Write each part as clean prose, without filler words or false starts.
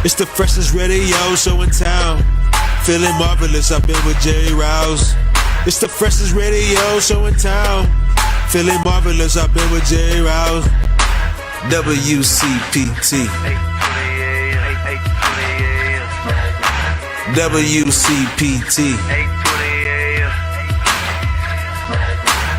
It's the freshest radio show in town. Feeling marvelous, I've been with Jerry Rouse. It's the freshest radio show in town. Feeling marvelous, I've been with Jerry Rouse. WCPT. WCPT.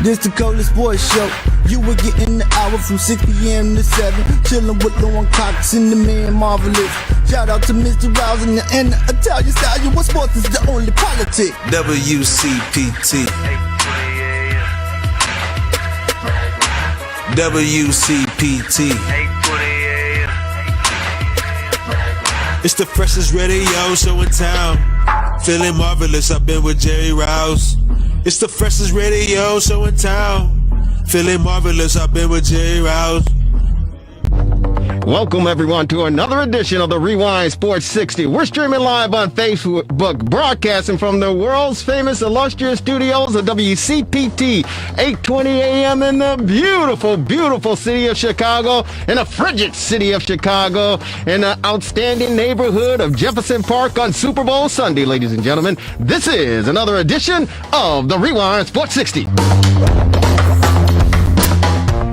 This the coldest boys show. You were getting the hour from 6 p.m. to 7. Chillin' with Lauren Cox and the man Marvelous. Shout out to Mr. Rouse and the Italian style. You what sports is the only politic. WCPT. WCPT. It's the freshest radio show in town. Feeling marvelous, I've been with Jerry Rouse. It's the freshest radio show in town. Feeling marvelous, I've been with Jerry Rouse. Welcome, everyone, to another edition of the Rewind Sports 60. We're streaming live on Facebook, broadcasting from the world's famous illustrious studios of WCPT, 820 AM in the beautiful, beautiful city of Chicago, in the frigid city of Chicago, in the outstanding neighborhood of Jefferson Park on Super Bowl Sunday, ladies and gentlemen. This is another edition of the Rewind Sports 60.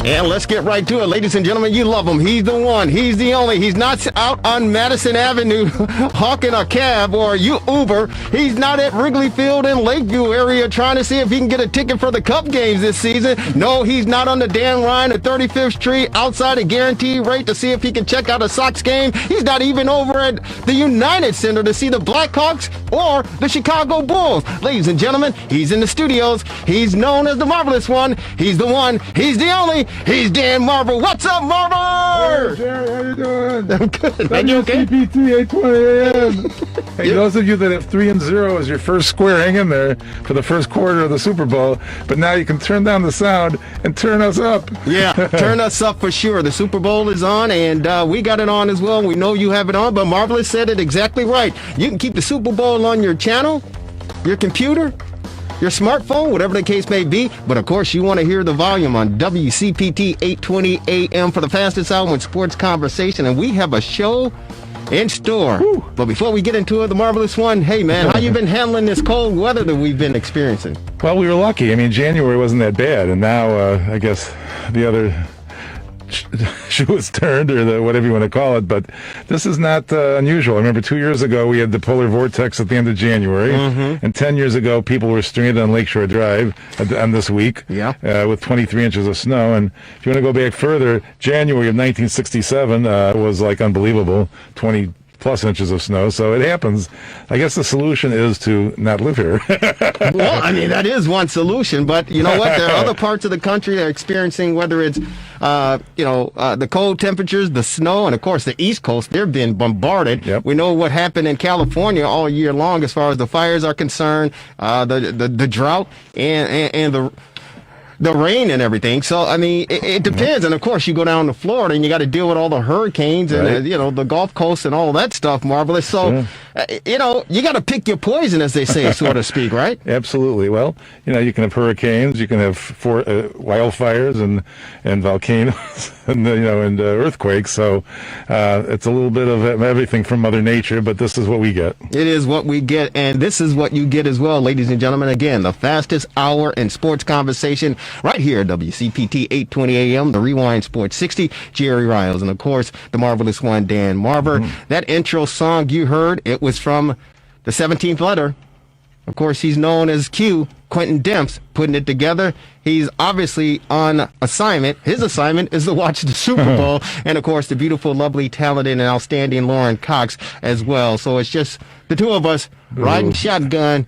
And let's get right to it, ladies and gentlemen. You love him. He's the one. He's the only. He's not out on Madison Avenue hawking a cab or Uber. He's not at Wrigley Field in Lakeview area trying to see if he can get a ticket for the Cup games this season. No, he's not on the Dan Ryan at 35th Street outside a guaranteed rate to see if he can check out a Sox game. He's not even over at the United Center to see the Blackhawks or the Chicago Bulls. Ladies and gentlemen, he's in the studios. He's known as the Marvelous One. He's the one. He's the only. He's Dan Marver. What's up, Marver? Hey, Jerry, how you doing? I'm good. Are you okay? WCPT 820 AM. Hey, those of you that have 3-0 as your first square, hang in there for the first quarter of the Super Bowl. But now you can turn down the sound and turn us up. Yeah, turn us up for sure. The Super Bowl is on, and we got it on as well. We know you have it on, but Marvelous said it exactly right. You can keep the Super Bowl on your channel, your computer, your smartphone, whatever the case may be. But, of course, you want to hear the volume on WCPT 820 AM for the fastest hour in sports conversation. And we have a show in store. Woo. But before we get into it, the Marvelous One, hey, man, how you been handling this cold weather that we've been experiencing? Well, we were lucky. I mean, January wasn't that bad. And now, I guess, the other shoe is turned, or whatever you want to call it, but this is not unusual. I remember 2 years ago we had the polar vortex at the end of January, and 10 years ago people were stranded on Lakeshore Drive on this week with 23 inches of snow. And if you want to go back further, January of 1967 was like unbelievable, 20 plus inches of snow. So it happens. I guess the solution is to not live here. Well, I mean, that is one solution, but you know what? There are other parts of the country that are experiencing, whether it's, the cold temperatures, the snow, and of course the East Coast, they're being bombarded. Yep. We know what happened in California all year long as far as the fires are concerned, the drought and the rain and everything. So, I mean, it depends. And, of course, you go down to Florida and you got to deal with all the hurricanes and, the Gulf Coast and all that stuff, Marvelous. So, you got to pick your poison, as they say, so to speak, right? Absolutely. Well, you can have hurricanes, you can have wildfires and volcanoes and earthquakes. So it's a little bit of everything from Mother Nature, but this is what we get. It is what we get, and this is what you get as well, ladies and gentlemen. Again, the fastest hour in sports conversation right here at WCPT 820 AM, the Rewind Sports 60, Jerry Riles, and of course, the Marvelous One, Dan Marver. That intro song you heard, it was from the 17th letter. Of course, he's known as Q, Quentin Demps, putting it together. He's obviously on assignment. His assignment is to watch the Super Bowl, and of course, the beautiful, lovely, talented, and outstanding Lauren Cox as well. So it's just the two of us riding shotgun,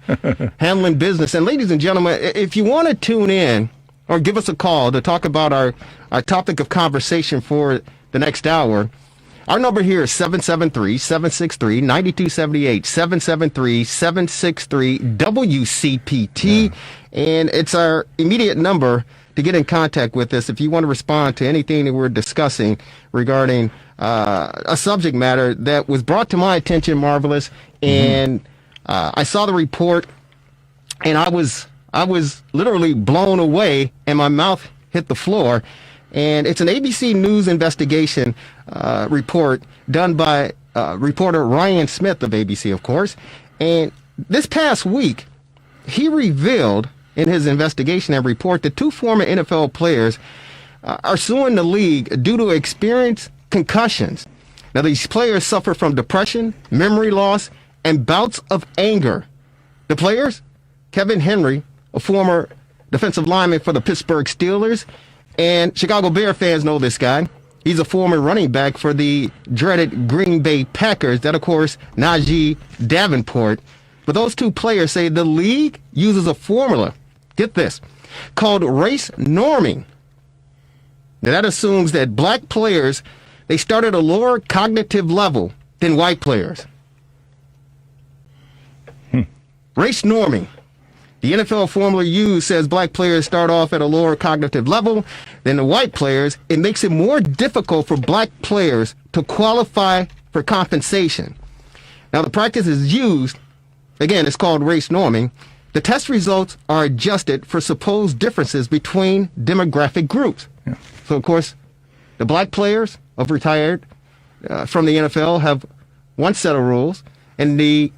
handling business. And ladies and gentlemen, if you want to tune in or give us a call to talk about our topic of conversation for the next hour, our number here is 773-763-9278, 773-763-WCPT, and it's our immediate number to get in contact with us if you want to respond to anything that we're discussing regarding a subject matter that was brought to my attention, Marvelous, and I saw the report, and I was literally blown away, and my mouth hit the floor. And it's an ABC News investigation report done by reporter Ryan Smith of ABC, of course. And this past week, he revealed in his investigation and report that 2 former NFL players are suing the league due to experienced concussions. Now, these players suffer from depression, memory loss, and bouts of anger. The players, Kevin Henry, a former defensive lineman for the Pittsburgh Steelers, and Chicago Bear fans know this guy. He's a former running back for the dreaded Green Bay Packers. That, of course, Najee Davenport. But those 2 players say the league uses a formula, get this, called race norming. Now, that assumes that black players, they start at a lower cognitive level than white players. Race norming. The NFL formula used says black players start off at a lower cognitive level than the white players. It makes it more difficult for black players to qualify for compensation. Now, the practice is used, again, it's called race norming. The test results are adjusted for supposed differences between demographic groups. Yeah. So, of course, the black players of retired from the NFL have one set of rules and the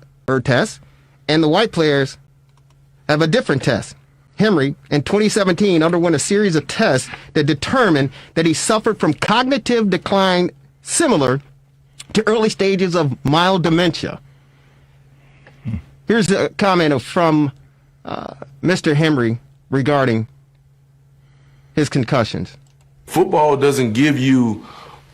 tests, and the white players have a different test. Henry, in 2017, underwent a series of tests that determined that he suffered from cognitive decline similar to early stages of mild dementia. Here's a comment from Mr. Henry regarding his concussions. Football doesn't give you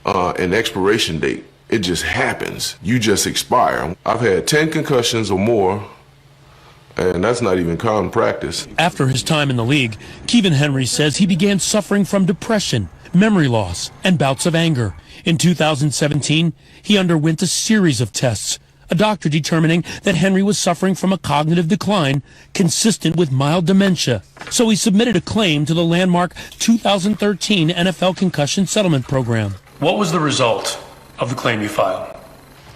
an expiration date. It just happens. You just expire. I've had 10 concussions or more, and that's not even common practice. After his time in the league, Kevin Henry says he began suffering from depression, memory loss, and bouts of anger. In 2017, he underwent a series of tests, a doctor determining that Henry was suffering from a cognitive decline consistent with mild dementia. So he submitted a claim to the landmark 2013 NFL Concussion Settlement Program. What was the result of the claim you filed?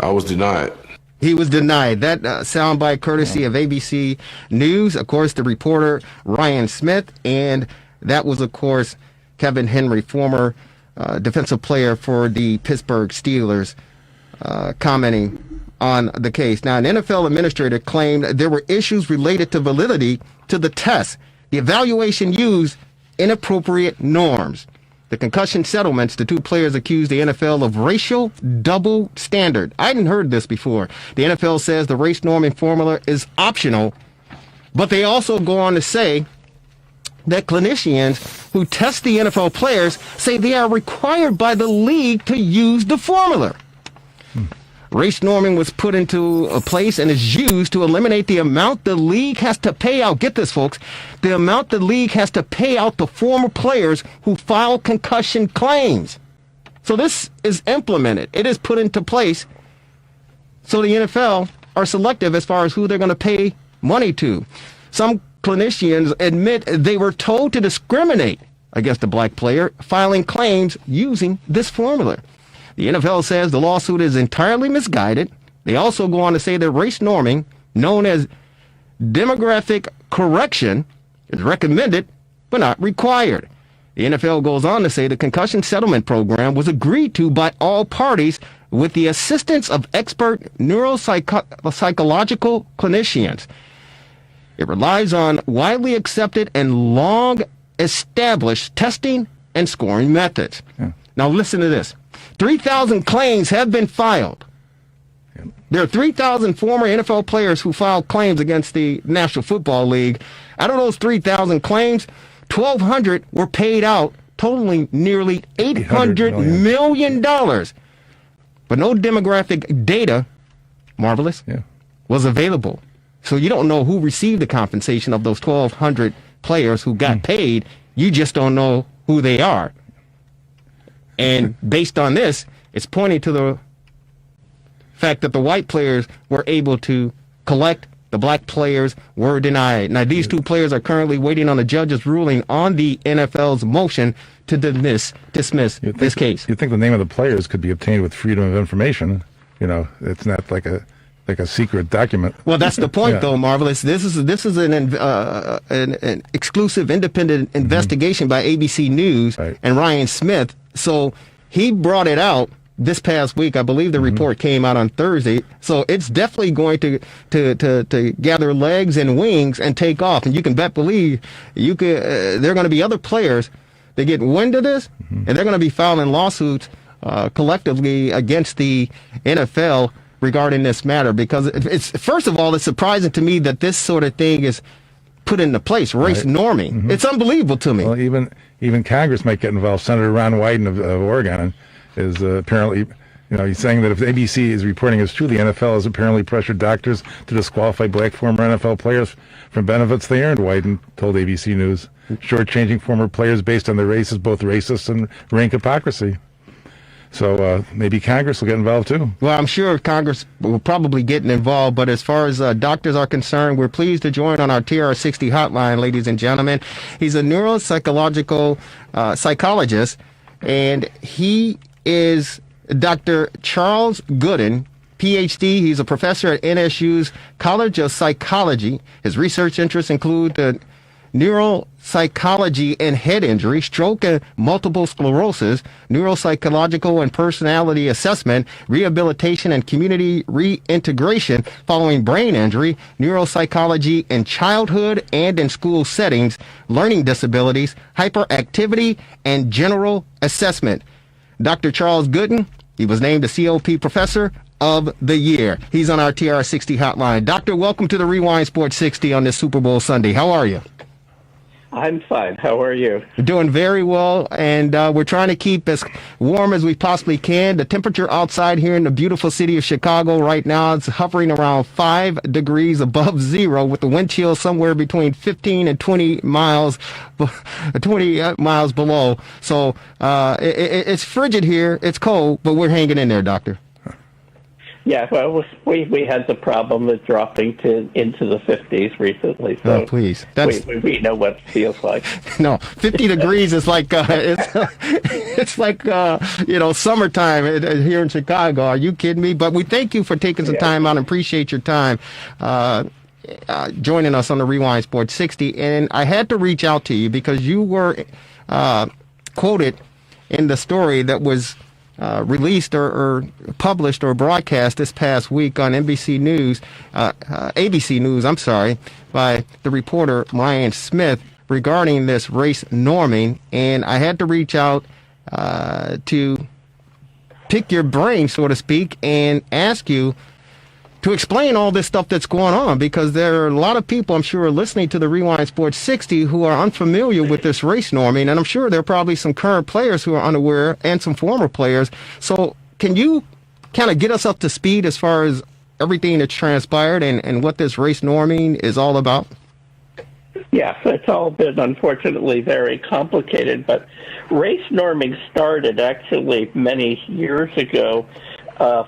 I was denied. He was denied. That soundbite courtesy of ABC News, of course, the reporter Ryan Smith, and that was, of course, Kevin Henry, former defensive player for the Pittsburgh Steelers, commenting on the case. Now, an NFL administrator claimed there were issues related to validity to the test. The evaluation used inappropriate norms. The concussion settlements, the 2 players accused the NFL of racial double standard. I hadn't heard this before. The NFL says the race norming formula is optional, but they also go on to say that clinicians who test the NFL players say they are required by the league to use the formula. Race norming was put into a place and is used to eliminate the amount the league has to pay out. Get this, folks. The amount the league has to pay out to former players who file concussion claims. So this is implemented. It is put into place so the NFL are selective as far as who they're going to pay money to. Some clinicians admit they were told to discriminate against a black player filing claims using this formula. The NFL says the lawsuit is entirely misguided. They also go on to say that race norming, known as demographic correction, is recommended but not required. The NFL goes on to say the concussion settlement program was agreed to by all parties with the assistance of expert neuropsychological clinicians. It relies on widely accepted and long established testing and scoring methods. Yeah. Now listen to this. 3,000 claims have been filed. There are 3,000 former NFL players who filed claims against the National Football League. Out of those 3,000 claims, 1,200 were paid out, totaling nearly $800 million. But no demographic data, marvelous, was available. So you don't know who received the compensation of those 1,200 players who got paid. You just don't know who they are. And based on this, it's pointing to the fact that the white players were able to collect, the black players were denied. Now, these 2 players are currently waiting on the judge's ruling on the NFL's motion to dismiss this case. You'd think the name of the players could be obtained with freedom of information. You know, it's not like a secret document. Well, that's the point, though, Marvelous. This is an exclusive, independent investigation by ABC News and Ryan Smith. So he brought it out this past week. I believe the report came out on Thursday. So it's definitely going to gather legs and wings and take off. And you can believe there are going to be other players that get wind of this, and they're going to be filing lawsuits collectively against the NFL regarding this matter, because it's, first of all, it's surprising to me that this sort of thing is put into place, race norming. It's unbelievable to me. Well, even Congress might get involved. Senator Ron Wyden of Oregon is apparently, he's saying that if ABC is reporting as true, the NFL has apparently pressured doctors to disqualify black former NFL players from benefits they earned, Wyden told ABC News. Shortchanging former players based on their race is both racist and rank hypocrisy. So maybe Congress will get involved too. Well, I'm sure Congress will probably get involved, but as far as doctors are concerned, we're pleased to join on our TRS60 hotline, ladies and gentlemen. He's a neuropsychological psychologist, and he is Dr. Charles Gooden, PhD. He's a professor at NSU's College of Psychology. His research interests include the neuropsychology and head injury, stroke and multiple sclerosis, neuropsychological and personality assessment, rehabilitation and community reintegration following brain injury, neuropsychology in childhood and in school settings, learning disabilities, hyperactivity, and general assessment. Dr. Charles Gooden, he was named the COP Professor of the Year. He's on our TR60 hotline. Doctor, welcome to the Rewind Sports 60 on this Super Bowl Sunday. How are you? I'm fine. How are you? Doing very well, and we're trying to keep as warm as we possibly can. The temperature outside here in the beautiful city of Chicago right now is hovering around 5 degrees above zero, with the wind chill somewhere between 15 and 20 miles below. So it's frigid here. It's cold, but we're hanging in there, Doctor. Yeah, well, we had the problem of dropping into the 50s recently. So please. We know what it feels like. No, 50 degrees is like it's like summertime here in Chicago. Are you kidding me? But we thank you for taking some time out and appreciate your time joining us on the Rewind Sports 60. And I had to reach out to you because you were quoted in the story that was released or published or broadcast this past week on ABC News, by the reporter Ryan Smith regarding this race norming. And I had to reach out to pick your brain, so to speak, and ask you to explain all this stuff that's going on, because there are a lot of people, I'm sure, listening to the Rewind Sports 60 who are unfamiliar with this race norming, and I'm sure there are probably some current players who are unaware and some former players. So can you kind of get us up to speed as far as everything that's transpired and what this race norming is all about? Yes, it's all been, unfortunately, very complicated, but race norming started actually many years ago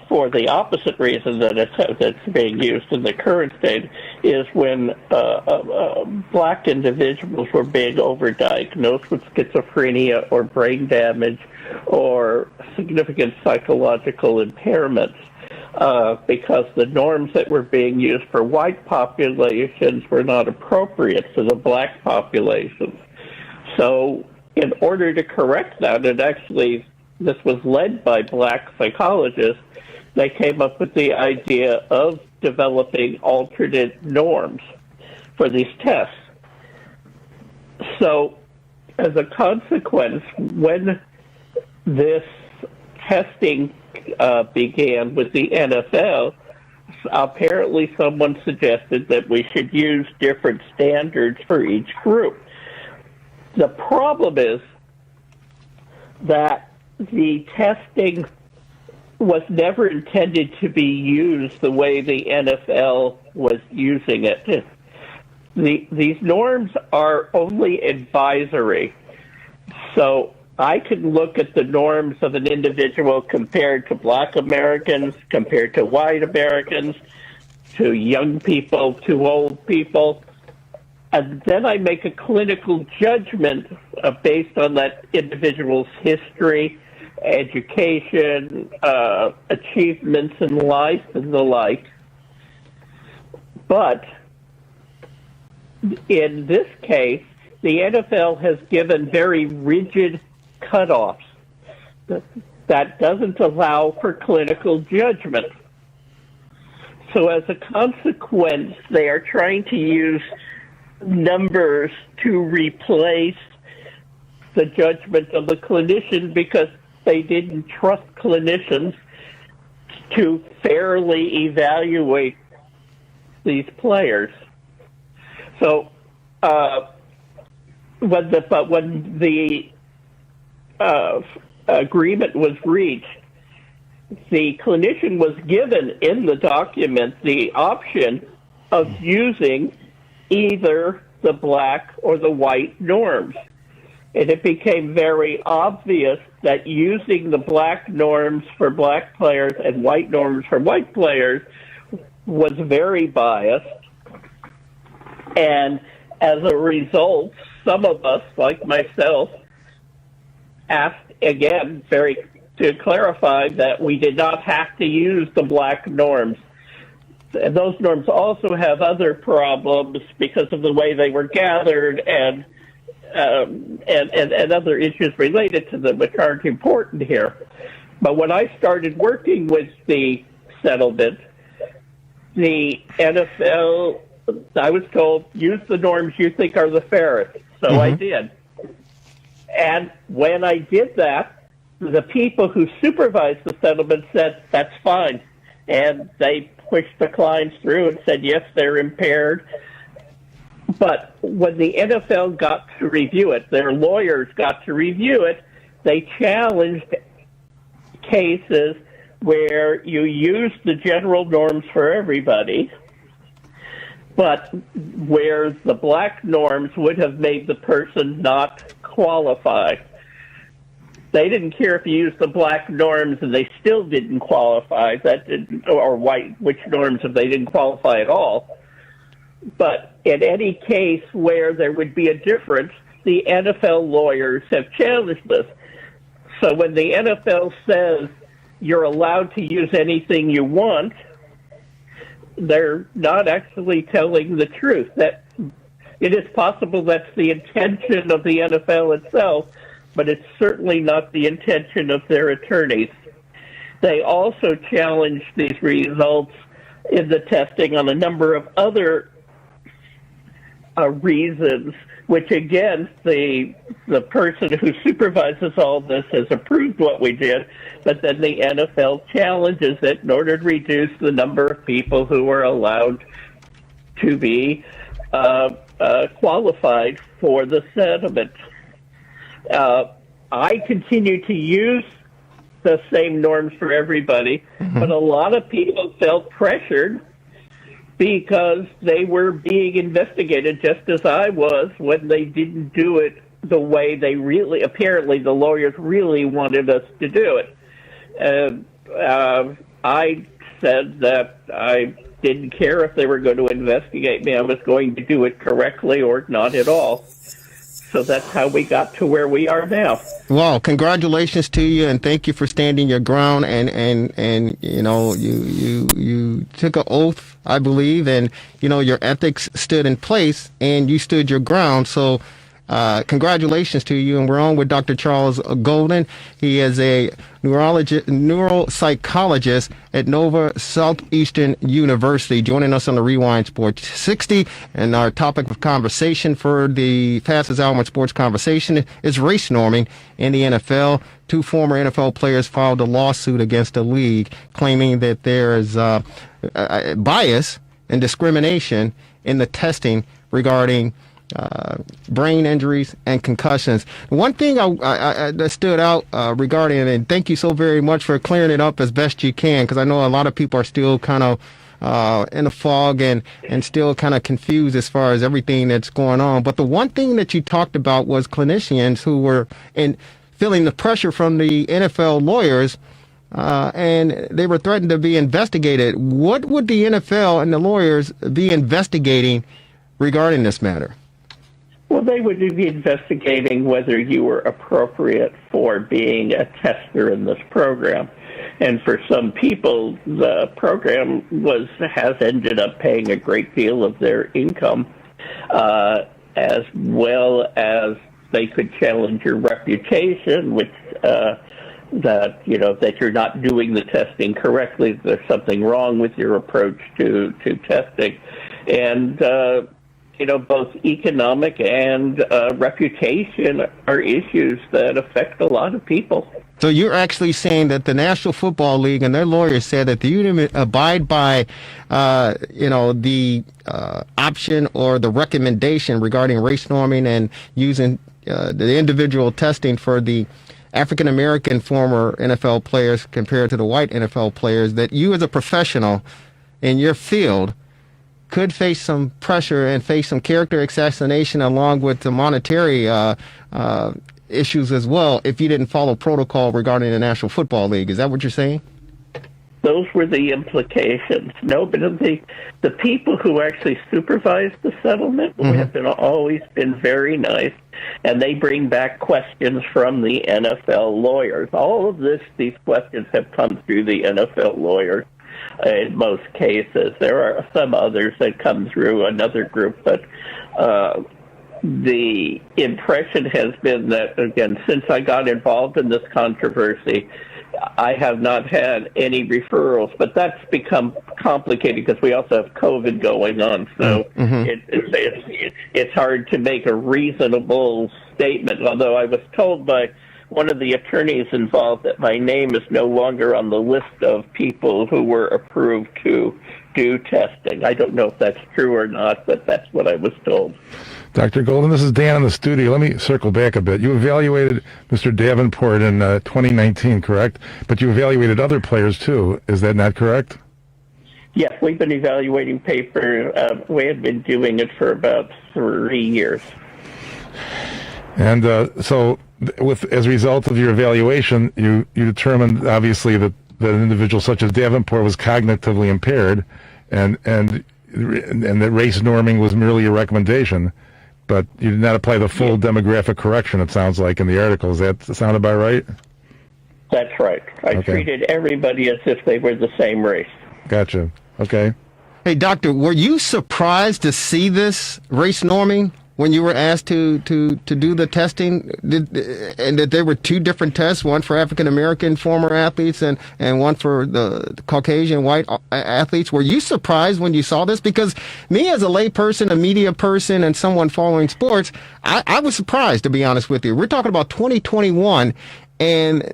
for the opposite reason that it's being used in the current state, is when black individuals were being overdiagnosed with schizophrenia or brain damage or significant psychological impairments, because the norms that were being used for white populations were not appropriate for the black populations. So in order to correct that, this was led by black psychologists. They came up with the idea of developing alternate norms for these tests. So as a consequence, when this testing began with the NFL, apparently someone suggested that we should use different standards for each group. The problem is that the testing was never intended to be used the way the NFL was using it. These norms are only advisory. So I can look at the norms of an individual compared to black Americans, compared to white Americans, to young people, to old people, and then I make a clinical judgment based on that individual's history, education, achievements in life, and the like. But in this case, the NFL has given very rigid cutoffs. that doesn't allow for clinical judgment. So as a consequence, they are trying to use numbers to replace the judgment of the clinician because they didn't trust clinicians to fairly evaluate these players. So when the agreement was reached, the clinician was given in the document the option of using either the black or the white norms. And it became very obvious that using the black norms for black players and white norms for white players was very biased. And as a result, some of us, like myself, asked again to clarify that we did not have to use the black norms. And those norms also have other problems because of the way they were gathered and other issues related to them, which aren't important here. But when I started working with the settlement, the NFL, I was told, use the norms you think are the fairest. So I did. And when I did that, the people who supervised the settlement said, that's fine. And they pushed the clients through and said, yes, they're impaired. But when the NFL got to review it, their lawyers got to review it, they challenged cases where you use the general norms for everybody, but where the black norms would have made the person not qualify. They didn't care if you used the black norms and they still didn't qualify, or white, which norms if they didn't qualify at all. But in any case where there would be a difference, the NFL lawyers have challenged this. So when the NFL says you're allowed to use anything you want, they're not actually telling the truth. That it is possible that's the intention of the NFL itself, but it's certainly not the intention of their attorneys. They also challenged these results in the testing on a number of other reasons, which again, the person who supervises all this has approved what we did, but then the NFL challenges it in order to reduce the number of people who are allowed to be qualified for the settlement. I continue to use the same norms for everybody, but a lot of people felt pressured because they were being investigated just as I was when they didn't do it the way they really, apparently the lawyers really wanted us to do it. I said that I didn't care if they were going to investigate me. I was going to do it correctly or not at all. So that's how we got to where we are now. Well, congratulations to you, and thank you for standing your ground. And you know, you took an oath, I believe, and you know your ethics stood in place, and you stood your ground. So, congratulations to you. And we're on with Dr. Charles Golden. He is a neuropsychologist at Nova Southeastern University, joining us on the Rewind Sports 60. And our topic of conversation for the fastest hour in sports conversation is race norming in the NFL. Two former NFL players filed a lawsuit against the league, claiming that there is bias and discrimination in the testing regarding brain injuries and concussions. One thing that stood out regarding it, and thank you so very much for clearing it up as best you can, because I know a lot of people are still kind of in a fog and still kind of confused as far as everything that's going on. But the one thing that you talked about was clinicians who were feeling the pressure from the NFL lawyers, and they were threatened to be investigated. What would the NFL and the lawyers be investigating regarding this matter? Well, they would be investigating whether you were appropriate for being a tester in this program. And for some people, the program has ended up paying a great deal of their income, as well as they could challenge your reputation, which that that you're not doing the testing correctly. There's something wrong with your approach to testing, and both economic and reputation are issues that affect a lot of people. So you're actually saying that the National Football League and their lawyers said that you abide by, the option or the recommendation regarding race norming and using the individual testing for the African American former NFL players compared to the white NFL players, that you as a professional in your field could face some pressure and face some character assassination along with the monetary issues as well if you didn't follow protocol regarding the National Football League. Is that what you're saying? Those were the implications. No, but the people who actually supervised the settlement have always been very nice, and they bring back questions from the NFL lawyers. All of these questions have come through the NFL lawyers. In most cases, there are some others that come through another group, but the impression has been that, again, since I got involved in this controversy, I have not had any referrals, but that's become complicated because we also have COVID going on, so it's hard to make a reasonable statement, although I was told by one of the attorneys involved that my name is no longer on the list of people who were approved to do testing. I don't know if that's true or not, but that's what I was told. Dr. Golden, this is Dan in the studio. Let me circle back a bit. You evaluated Mr. Davenport in 2019, correct? But you evaluated other players too. Is that not correct? Yes, we've been evaluating paper. We have been doing it for about 3 years. And so, as a result of your evaluation, you determined obviously that an individual such as Davenport was cognitively impaired, and that race norming was merely a recommendation, but you did not apply the full demographic correction. It sounds like in the article. Does that sound about right? That's right. I treated everybody as if they were the same race. Gotcha. Okay. Hey, doctor, were you surprised to see this race norming when you were asked to do the testing, and that there were two different tests, one for African American former athletes and one for the Caucasian white athletes? Were you surprised when you saw this? Because me as a layperson, a media person, and someone following sports, I was surprised, to be honest with you. We're talking about 2021, and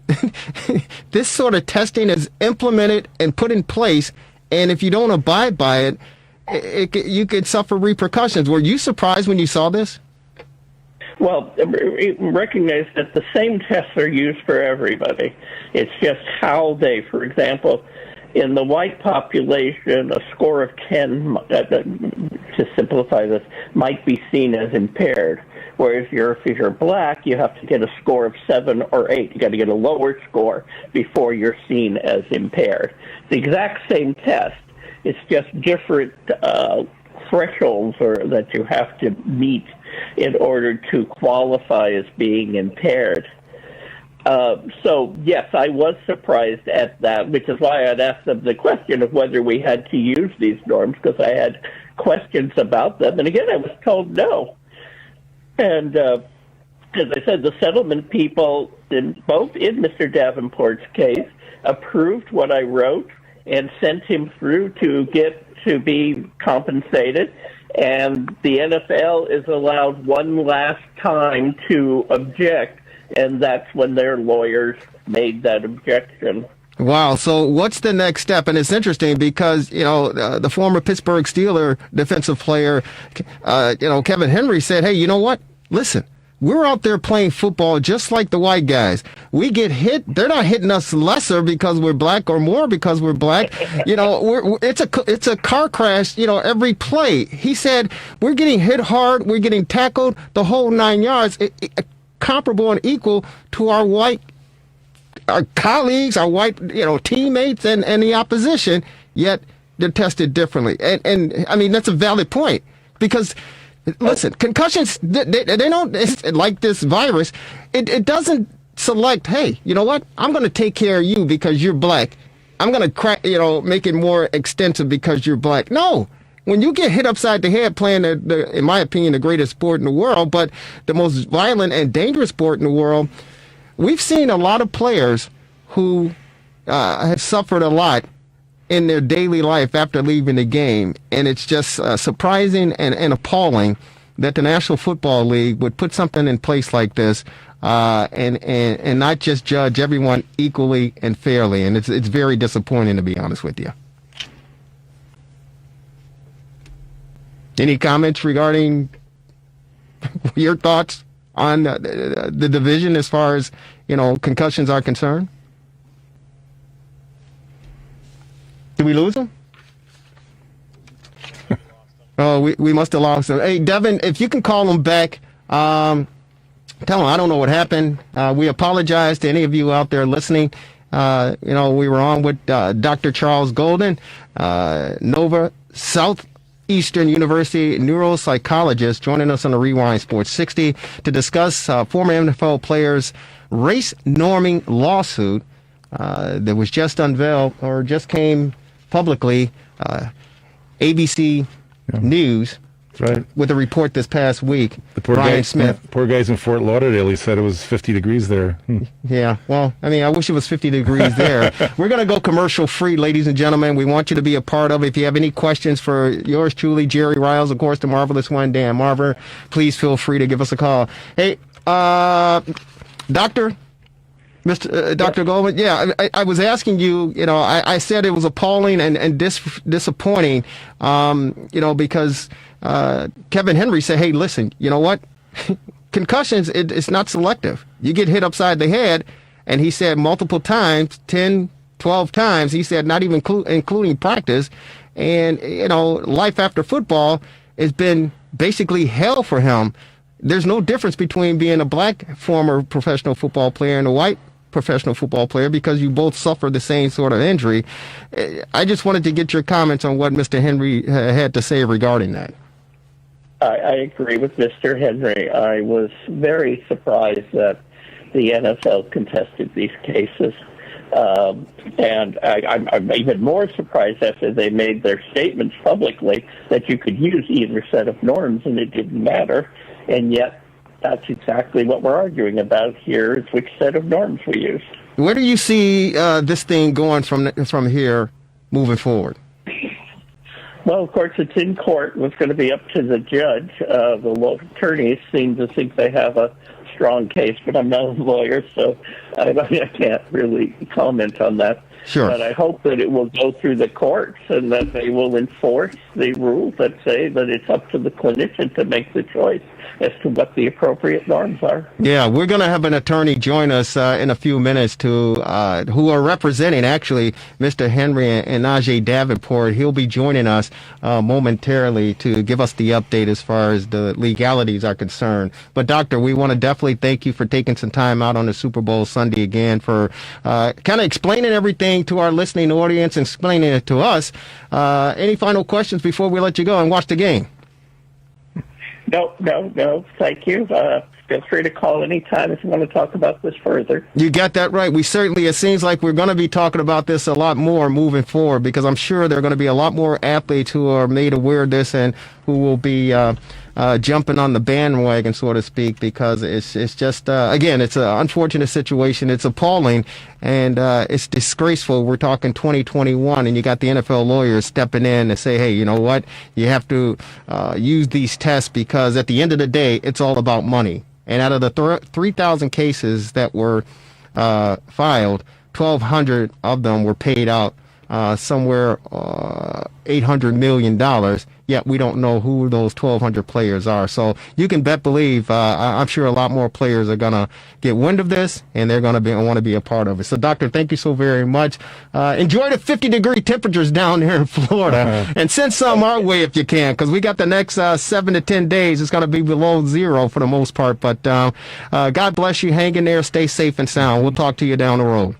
this sort of testing is implemented and put in place, and if you don't abide by it, you could suffer repercussions. Were you surprised when you saw this? Well, recognize that the same tests are used for everybody. It's just how they, for example, in the white population, a score of 10, to simplify this, might be seen as impaired. Whereas if you're black, you have to get a score of 7 or 8. You got to get a lower score before you're seen as impaired. The exact same test. It's just different thresholds that you have to meet in order to qualify as being impaired. So, yes, I was surprised at that, which is why I'd asked them the question of whether we had to use these norms, because I had questions about them. And again, I was told no. And as I said, the settlement people, both in Mr. Davenport's case, approved what I wrote and sent him through to be compensated. And the NFL is allowed one last time to object, and that's when their lawyers made that objection. Wow. So what's the next step? And it's interesting because, the former Pittsburgh Steeler defensive player, Kevin Henry said, hey, you know what? Listen, we're out there playing football just like the white guys. We get hit. They're not hitting us lesser because we're black or more because we're black. It's a car crash, every play. He said, we're getting hit hard. We're getting tackled the whole 9 yards, comparable and equal to our colleagues, our white, teammates and the opposition, yet they're tested differently. And I mean, that's a valid point because listen, concussions, they don't, it's like this virus, it doesn't select, hey, you know what, I'm going to take care of you because you're black. I'm going to make it more extensive because you're black. No. When you get hit upside the head playing, in my opinion, the greatest sport in the world, but the most violent and dangerous sport in the world, we've seen a lot of players who have suffered a lot in their daily life after leaving the game. And it's just surprising and appalling that the National Football League would put something in place like this and not just judge everyone equally and fairly. And it's very disappointing, to be honest with you. Any comments regarding your thoughts on the division as far as, concussions are concerned? Did we lose him? Oh, we must have lost him. Hey, Devin, if you can call him back, tell him I don't know what happened. We apologize to any of you out there listening. We were on with Dr. Charles Golden, Nova Southeastern University neuropsychologist, joining us on the Rewind Sports 60 to discuss former NFL players' race norming lawsuit that was just unveiled or just came publicly. ABC News, right, with a report this past week. The poor Brian guy, Smith. poor guys in Fort Lauderdale. He said it was 50 degrees there. Yeah, well, I wish it was 50 degrees there. We're going to go commercial free, ladies and gentlemen. We want you to be a part of it. If you have any questions for yours truly, Jerry Riles, of course, the marvelous one, Dan Marver, please feel free to give us a call. Hey, Dr. Goldman, I was asking you, I said it was appalling and disappointing, because Kevin Henry said, hey, listen, you know what? Concussions, it's not selective. You get hit upside the head, and he said multiple times, 10, 12 times, he said not even including practice, and, life after football has been basically hell for him. There's no difference between being a black former professional football player and a white professional football player because you both suffer the same sort of injury. I just wanted to get your comments on what Mr. Henry had to say regarding that. I agree with Mr. Henry. I was very surprised that the NFL contested these cases. And I'm even more surprised after they made their statements publicly that you could use either set of norms and it didn't matter. And yet, that's exactly what we're arguing about here, is which set of norms we use. Where do you see this thing going from here moving forward? Well, of course, it's in court. It's going to be up to the judge. The law attorneys seem to think they have a strong case, but I'm not a lawyer, so I can't really comment on that. Sure. But I hope that it will go through the courts and that they will enforce the rules that say that it's up to the clinician to make the choice as to what the appropriate norms are. Yeah, we're going to have an attorney join us in a few minutes who are representing, actually, Mr. Henry and Najee Davenport. He'll be joining us momentarily to give us the update as far as the legalities are concerned. But, Doctor, we want to definitely thank you for taking some time out on the Super Bowl Sunday again for kind of explaining everything to our listening audience and explaining it to us. Any final questions before we let you go and watch the game? No. Thank you. Feel free to call anytime if you want to talk about this further. You got that right. It seems like we're going to be talking about this a lot more moving forward because I'm sure there are going to be a lot more athletes who are made aware of this and who will be jumping on the bandwagon, so to speak, because it's just, again, it's an unfortunate situation. It's appalling and it's disgraceful. We're talking 2021 and you got the NFL lawyers stepping in and say, hey, you know what? You have to use these tests because at the end of the day, it's all about money. And out of the 3,000 cases that were filed, 1,200 of them were paid out somewhere $800 million, yet we don't know who those 1,200 players are. So you can believe I'm sure a lot more players are going to get wind of this, and they're going to want to be a part of it. So, Doctor, thank you so very much. Enjoy the 50-degree temperatures down here in Florida, and send some our way if you can, because we got the next 7 to 10 days. It's going to be below zero for the most part. But God bless you. Hang in there. Stay safe and sound. We'll talk to you down the road.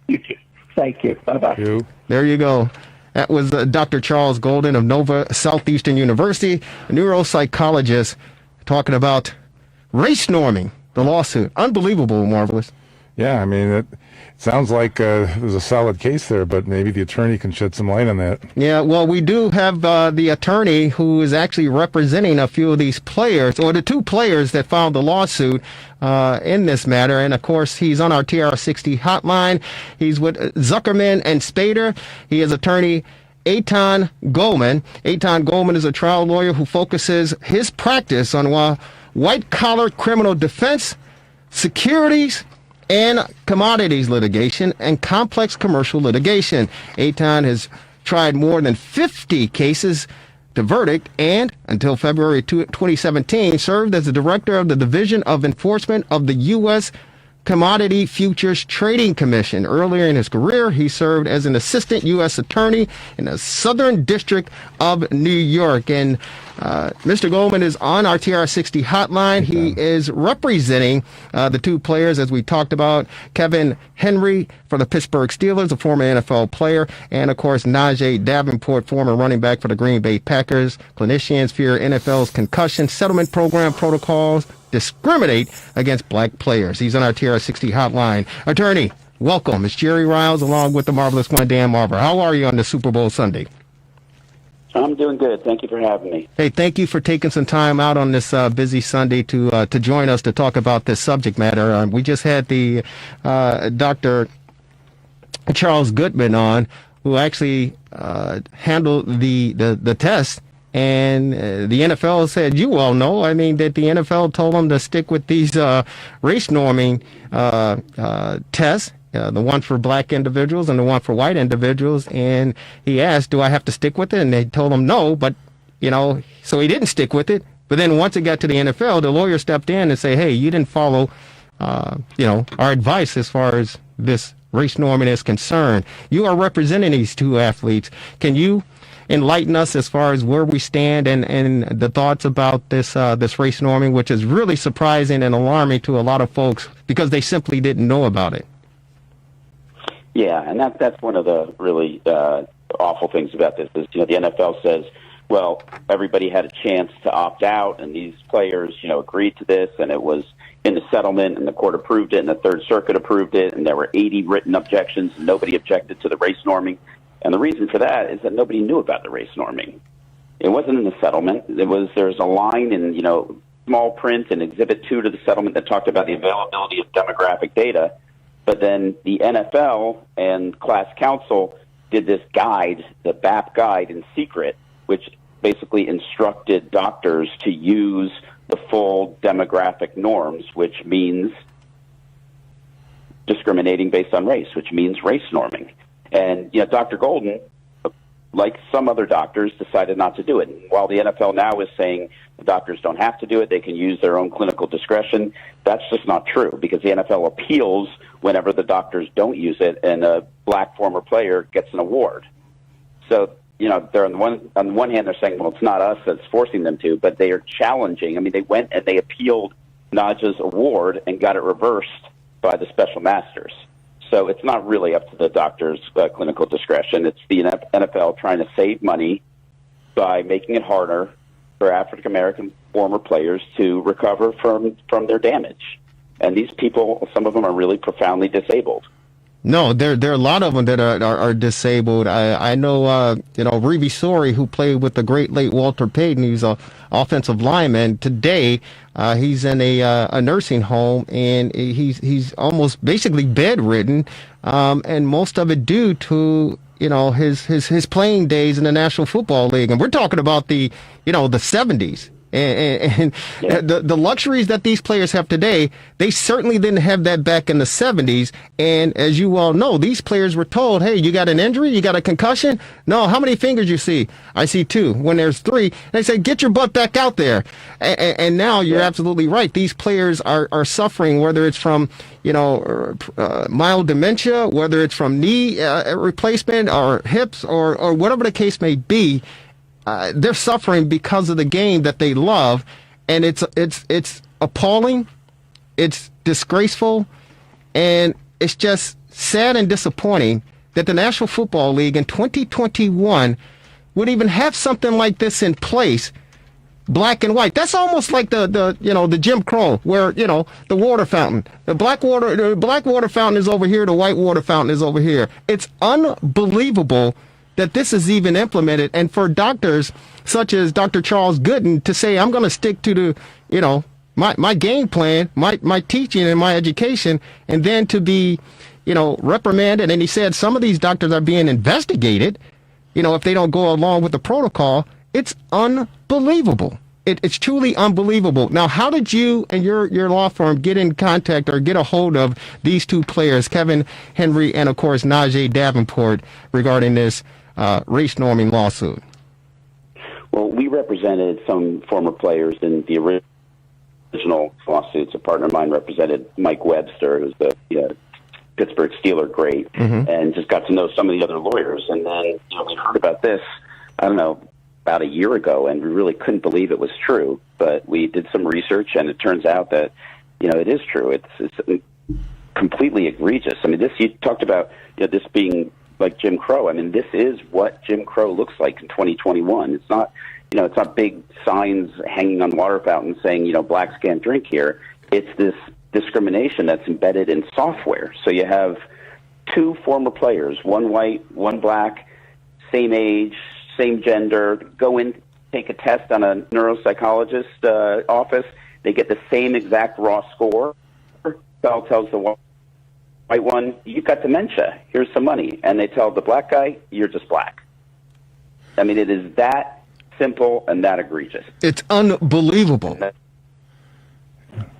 You too. Thank you. Bye-bye. There you go. That was Dr. Charles Golden of Nova Southeastern University, a neuropsychologist, talking about race norming, the lawsuit. Unbelievable, Marvelous. Yeah, I mean, it sounds like there's a solid case there, but maybe the attorney can shed some light on that. Yeah, well, we do have the attorney who is actually representing a few of these players, or the two players that filed the lawsuit in this matter. And, of course, he's on our TRS60 hotline. He's with Zuckerman and Spader. He is attorney Eitan Goldman. Eitan Goldman is a trial lawyer who focuses his practice on white-collar criminal defense, securities, and commodities litigation and complex commercial litigation. Eitan has tried more than 50 cases to verdict and, until February 2017, served as the director of the Division of Enforcement of the U.S. Commodity Futures Trading Commission. Earlier in his career, he served as an assistant U.S. attorney in the Southern District of New York. And Mr. Goldman is on our TR60 hotline. He is representing the two players, as we talked about, Kevin Henry for the Pittsburgh Steelers, a former NFL player, and, of course, Najee Davenport, former running back for the Green Bay Packers. Clinicians fear NFL's concussion settlement program protocols discriminate against black players. He's on our TR60 hotline. Attorney, welcome. It's Jerry Riles along with the marvelous one, Dan Marver. How are you on the Super Bowl Sunday? I'm doing good. Thank you for having me. Hey, thank you for taking some time out on this busy Sunday to join us to talk about this subject matter. We just had the Dr. Charles Goodman on, who actually handled the test. And the NFL said, you all know, I mean, that the NFL told them to stick with these race norming tests, the one for black individuals and the one for white individuals. And he asked, do I have to stick with it? And they told him no, but, so he didn't stick with it. But then once it got to the NFL, the lawyer stepped in and said, hey, you didn't follow, our advice as far as this race norming is concerned. You are representing these two athletes. Can you enlighten us as far as where we stand and the thoughts about this race norming, which is really surprising and alarming to a lot of folks because they simply didn't know about it? Yeah, and that's one of the really awful things about this is, the NFL says, well, everybody had a chance to opt out, and these players, agreed to this, and it was in the settlement, and the court approved it, and the Third Circuit approved it, and there were 80 written objections, and nobody objected to the race norming. And the reason for that is that nobody knew about the race norming. It wasn't in the settlement. There's a line in, small print in Exhibit 2 to the settlement that talked about the availability of demographic data. But then the NFL and class counsel did this guide, the BAP guide, in secret, which basically instructed doctors to use the full demographic norms, which means discriminating based on race, which means race norming. And, Dr. Golden, like some other doctors, decided not to do it. While the NFL now is saying the doctors don't have to do it, they can use their own clinical discretion, that's just not true because the NFL appeals whenever the doctors don't use it and a black former player gets an award. So, they're on the one hand, they're saying, well, it's not us that's forcing them to, but they are challenging. I mean, they went and they appealed Naja's award and got it reversed by the special masters. So it's not really up to the doctor's clinical discretion. It's the NFL trying to save money by making it harder for African-American former players to recover from their damage. And these people, some of them are really profoundly disabled. No, there are a lot of them that are disabled. I know, Reeve Sorey, who played with the great late Walter Payton. He's a offensive lineman. Today, he's in a nursing home, and he's almost basically bedridden, and most of it due to his playing days in the National Football League. And we're talking about the 70s. And the luxuries that these players have today, they certainly didn't have that back in the 70s. And as you all know, these players were told, hey, you got an injury? You got a concussion? No, how many fingers you see? I see 2. When there's 3, they say, get your butt back out there. And now you're absolutely right. These players are suffering, whether it's from, mild dementia, whether it's from knee replacement or hips or whatever the case may be. They're suffering because of the game that they love, and it's appalling, it's disgraceful, and it's just sad and disappointing that the National Football League in 2021 would even have something like this in place black and white. That's almost like the Jim Crow, where, the water fountain. The black water fountain is over here, the white water fountain is over here. It's unbelievable that this is even implemented. And for doctors such as Dr. Charles Gooden to say, I'm going to stick to the, my game plan, my teaching and my education, and then to be, reprimanded. And he said some of these doctors are being investigated, if they don't go along with the protocol. It's unbelievable. It's truly unbelievable. Now, how did you and your law firm get in contact or get a hold of these two players, Kevin Henry and, of course, Najee Davenport, regarding this race norming lawsuit? Well, we represented some former players in the original lawsuits. A partner of mine represented Mike Webster, who's the Pittsburgh Steeler great, and just got to know some of the other lawyers. And then we heard about this, I don't know, about a year ago, and we really couldn't believe it was true. But we did some research, and it turns out that it is true. It's completely egregious. I mean, you talked about this being like Jim Crow. I mean, this is what Jim Crow looks like in 2021. It's not it's not big signs hanging on water fountains saying blacks can't drink here. It's this discrimination that's embedded in software. So you have two former players, one white, one black, same age, same gender, go in, take a test on a neuropsychologist office. They get the same exact raw score. Bell tells the white one, you've got dementia, here's some money. And they tell the black guy, you're just black. I mean, it is that simple and that egregious. It's unbelievable.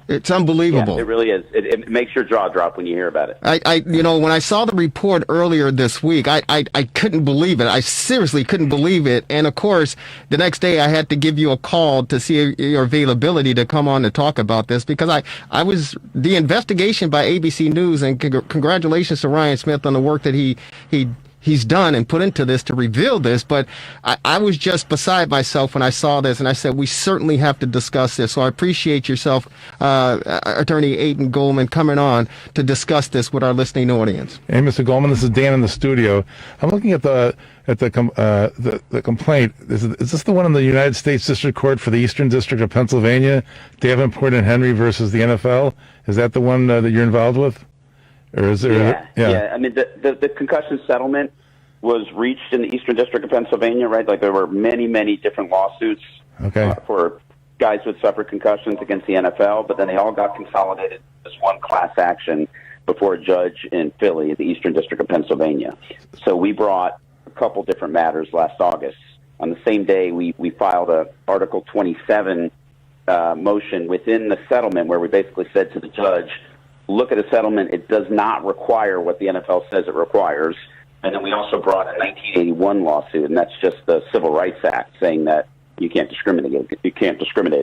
It's unbelievable. Yeah, it really is. It makes your jaw drop when you hear about it. When I saw the report earlier this week, I couldn't believe it. I seriously couldn't believe it. And of course, the next day I had to give you a call to see your availability to come on to talk about this, because I was the investigation by ABC News, and congratulations to Ryan Smith on the work that he's done and put into this to reveal this. But I was just beside myself when I saw this, and I said, we certainly have to discuss this. So I appreciate yourself, Attorney Aidan Goldman, coming on to discuss this with our listening audience. Hey, Mr. Goldman, this is Dan in the studio. I'm looking at the complaint. Is this the one in the United States District Court for the Eastern District of Pennsylvania, Davenport and Henry versus the NFL? Is that the one that you're involved with? Or is there? Yeah. I mean, the concussion settlement was reached in the Eastern District of Pennsylvania, right? Like there were many, many different lawsuits for guys who had suffered concussions against the NFL, but then they all got consolidated as one class action before a judge in Philly, the Eastern District of Pennsylvania. So we brought a couple different matters last August. On the same day, we filed a Article 27 motion within the settlement, where we basically said to the judge, look at a settlement. It does not require what the NFL says it requires. And then we also brought a 1981 lawsuit, and that's just the Civil Rights Act, saying that you can't discriminate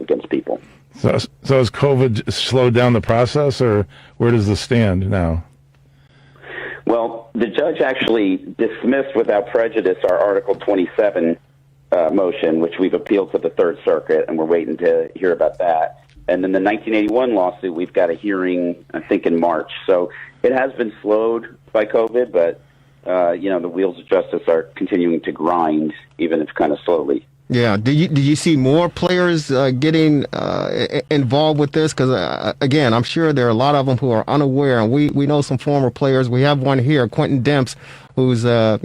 against people. So has COVID slowed down the process, or where does this stand now? Well, the judge actually dismissed without prejudice our Article 27 motion, which we've appealed to the Third Circuit, and we're waiting to hear about that. And then the 1981 lawsuit, we've got a hearing, I think, in March. So it has been slowed by COVID, but, the wheels of justice are continuing to grind, even if kind of slowly. Yeah. Do you see more players getting involved with this? Because, again, I'm sure there are a lot of them who are unaware, and we know some former players. We have one here, Quentin Demps, who's a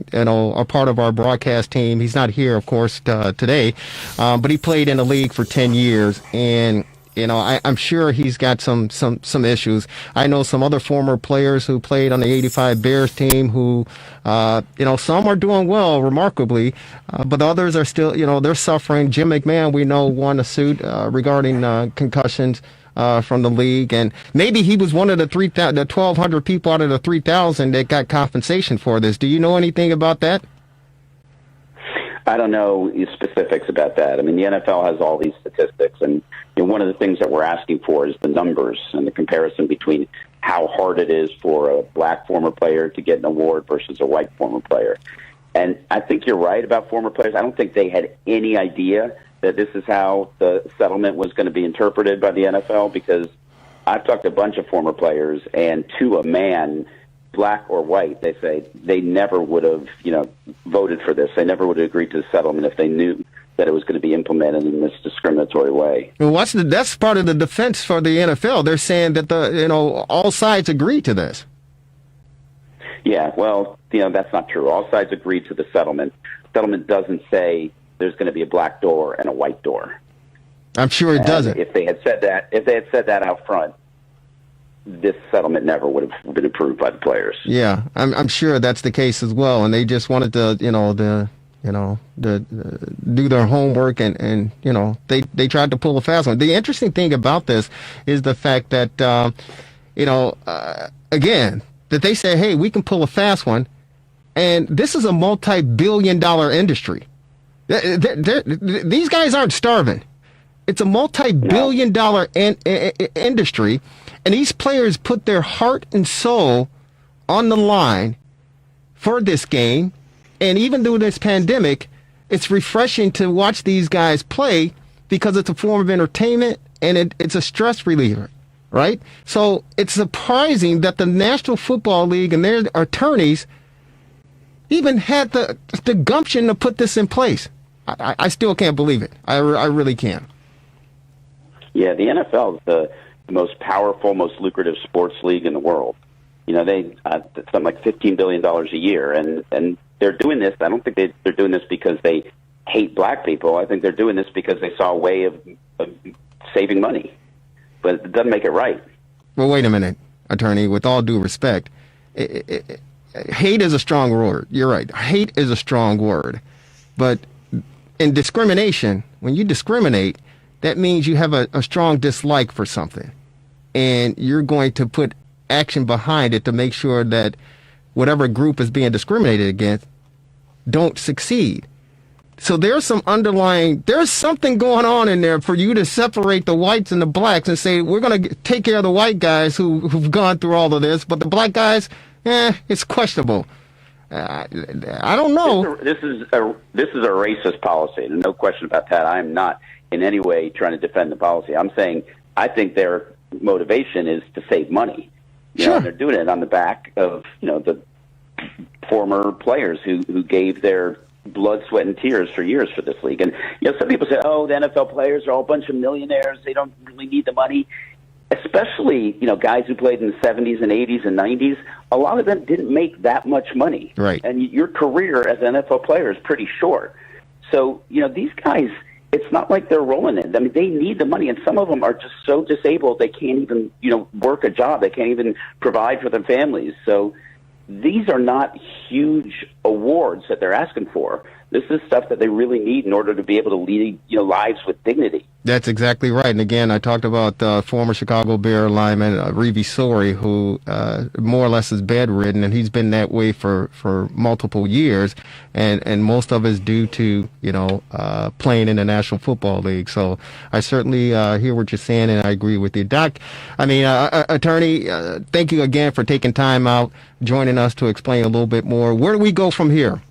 part of our broadcast team. He's not here, of course, today, but he played in the league for 10 years, and I'm sure he's got some issues. I know some other former players who played on the '85 Bears team who, some are doing well, remarkably, but others are still, they're suffering. Jim McMahon, we know, won a suit regarding concussions from the league, and maybe he was one of the 1,200 people out of the 3,000 that got compensation for this. Do you know anything about that? I don't know specifics about that. I mean, the NFL has all these statistics, and one of the things that we're asking for is the numbers and the comparison between how hard it is for a black former player to get an award versus a white former player. And I think you're right about former players. I don't think they had any idea that this is how the settlement was going to be interpreted by the NFL, because I've talked to a bunch of former players, and to a man, black or white, they say they never would have, voted for this. They never would have agreed to the settlement if they knew that it was going to be implemented in this discriminatory way. Well, that's part of the defense for the NFL. They're saying that all sides agreed to this. Yeah, well, that's not true. All sides agreed to the settlement. Settlement doesn't say there's going to be a black door and a white door. I'm sure it doesn't. If they had said that out front, this settlement never would have been approved by the players. Yeah, I'm sure that's the case as well, and they just wanted to, do their homework, and they tried to pull a fast one. The interesting thing about this is the fact that, again, that they say, hey, we can pull a fast one, and this is a multi-billion-dollar industry. These guys aren't starving. It's a multi-billion-dollar industry, and these players put their heart and soul on the line for this game. And even through this pandemic, it's refreshing to watch these guys play because it's a form of entertainment and it's a stress reliever, right? So it's surprising that the National Football League and their attorneys even had the gumption to put this in place. I still can't believe it. I really can't. Yeah, the NFL is the most powerful, most lucrative sports league in the world. They something like $15 billion a year, and they're doing this. I don't think they're doing this because they hate black people. I think they're doing this because they saw a way of saving money, but it doesn't make it right. Well, wait a minute, attorney. With all due respect, hate is a strong word. You're right. Hate is a strong word, but in discrimination, when you discriminate, that means you have a strong dislike for something, and you're going to put action behind it to make sure that whatever group is being discriminated against don't succeed. So there's something going on in there for you to separate the whites and the blacks and say, we're going to take care of the white guys who've gone through all of this, but the black guys, it's questionable. I don't know. This is a racist policy. No question about that. I'm not in any way trying to defend the policy. I'm saying I think their motivation is to save money. Sure. And they're doing it on the back of the former players who gave their blood, sweat, and tears for years for this league. And some people say, oh, the NFL players are all a bunch of millionaires. They don't really need the money. Especially guys who played in the 70s and 80s and 90s. A lot of them didn't make that much money. Right. And your career as an NFL player is pretty short. So these guys, it's not like they're rolling it. I mean, they need the money, and some of them are just so disabled they can't even, work a job. They can't even provide for their families. So these are not huge awards that they're asking for. This is stuff that they really need in order to be able to lead, lives with dignity. That's exactly right. And again, I talked about former Chicago Bear lineman Reeve Sori, who more or less is bedridden, and he's been that way for multiple years, and most of it is due to playing in the National Football League. So I certainly hear what you're saying, and I agree with you, Doc. Attorney, thank you again for taking time out, joining us to explain a little bit more. Where do we go from here?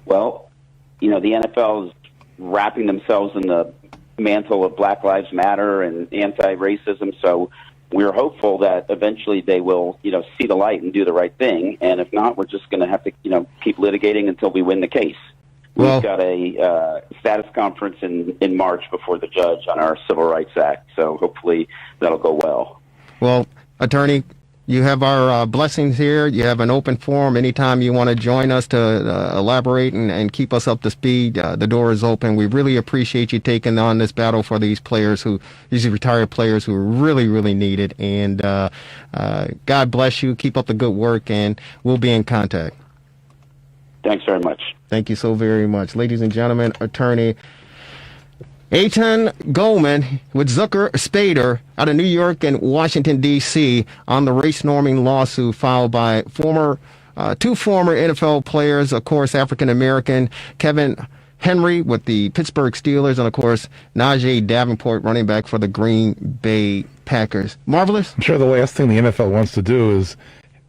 Well, the NFL is wrapping themselves in the mantle of Black Lives Matter and anti-racism, so we're hopeful that eventually they will, see the light and do the right thing, and if not, we're just going to have to, keep litigating until we win the case. We've got a status conference in March before the judge on our Civil Rights Act, so hopefully that'll go well. Well, attorney, you have our blessings here. You have an open forum. Anytime you want to join us to elaborate and keep us up to speed, the door is open. We really appreciate you taking on this battle for these retired players who are really, really needed. And God bless you. Keep up the good work, and we'll be in contact. Thanks very much. Thank you so very much. Ladies and gentlemen, attorney Eitan Goldman with Zucker Spader out of New York and Washington, D.C. on the race norming lawsuit filed by two former NFL players, of course, African-American, Kevin Henry with the Pittsburgh Steelers, and, of course, Najee Davenport, running back for the Green Bay Packers. Marvelous? I'm sure the last thing the NFL wants to do is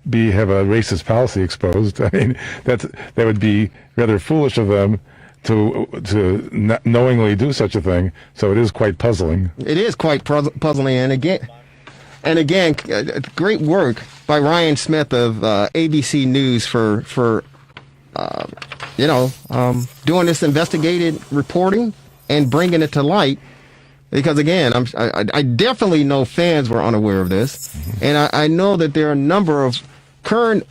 have a racist policy exposed. I mean, that would be rather foolish of them to not knowingly do such a thing. So it is quite puzzling. It is quite puzzling. And again, great work by Ryan Smith of ABC News for doing this investigative reporting and bringing it to light. Because again, I definitely know fans were unaware of this, and I know that there are a number of current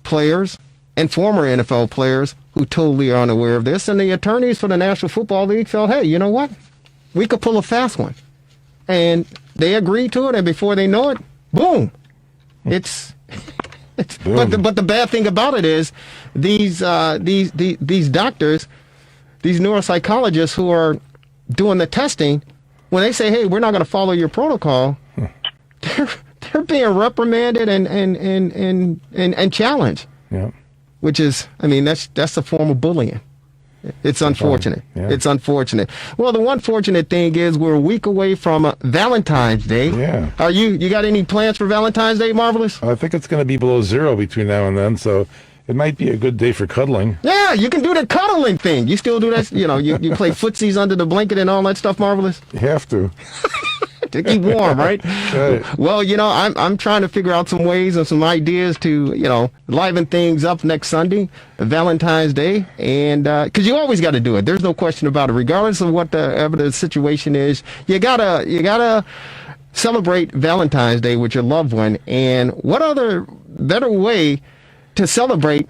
players and former NFL players who totally are unaware of this, and the attorneys for the National Football League felt, hey, you know what? We could pull a fast one. And they agreed to it, and before they know it, boom. It's boom. But the bad thing about it is these doctors, these neuropsychologists who are doing the testing, when they say, hey, we're not going to follow your protocol, they're being reprimanded and challenged. Yeah. Which is, that's a form of bullying. It's unfortunate. Yeah. It's unfortunate. Well, the one fortunate thing is we're a week away from Valentine's Day. Yeah. Are you got any plans for Valentine's Day, Marvelous? I think it's going to be below zero between now and then, so it might be a good day for cuddling. Yeah, you can do the cuddling thing. You still do that? You play footsies under the blanket and all that stuff, Marvelous? You have to. To keep warm, right? Right. Well, I'm trying to figure out some ways and some ideas to, liven things up next Sunday, Valentine's Day, and because you always got to do it. There's no question about it. Regardless of whatever the situation is, you gotta celebrate Valentine's Day with your loved one. And what other better way to celebrate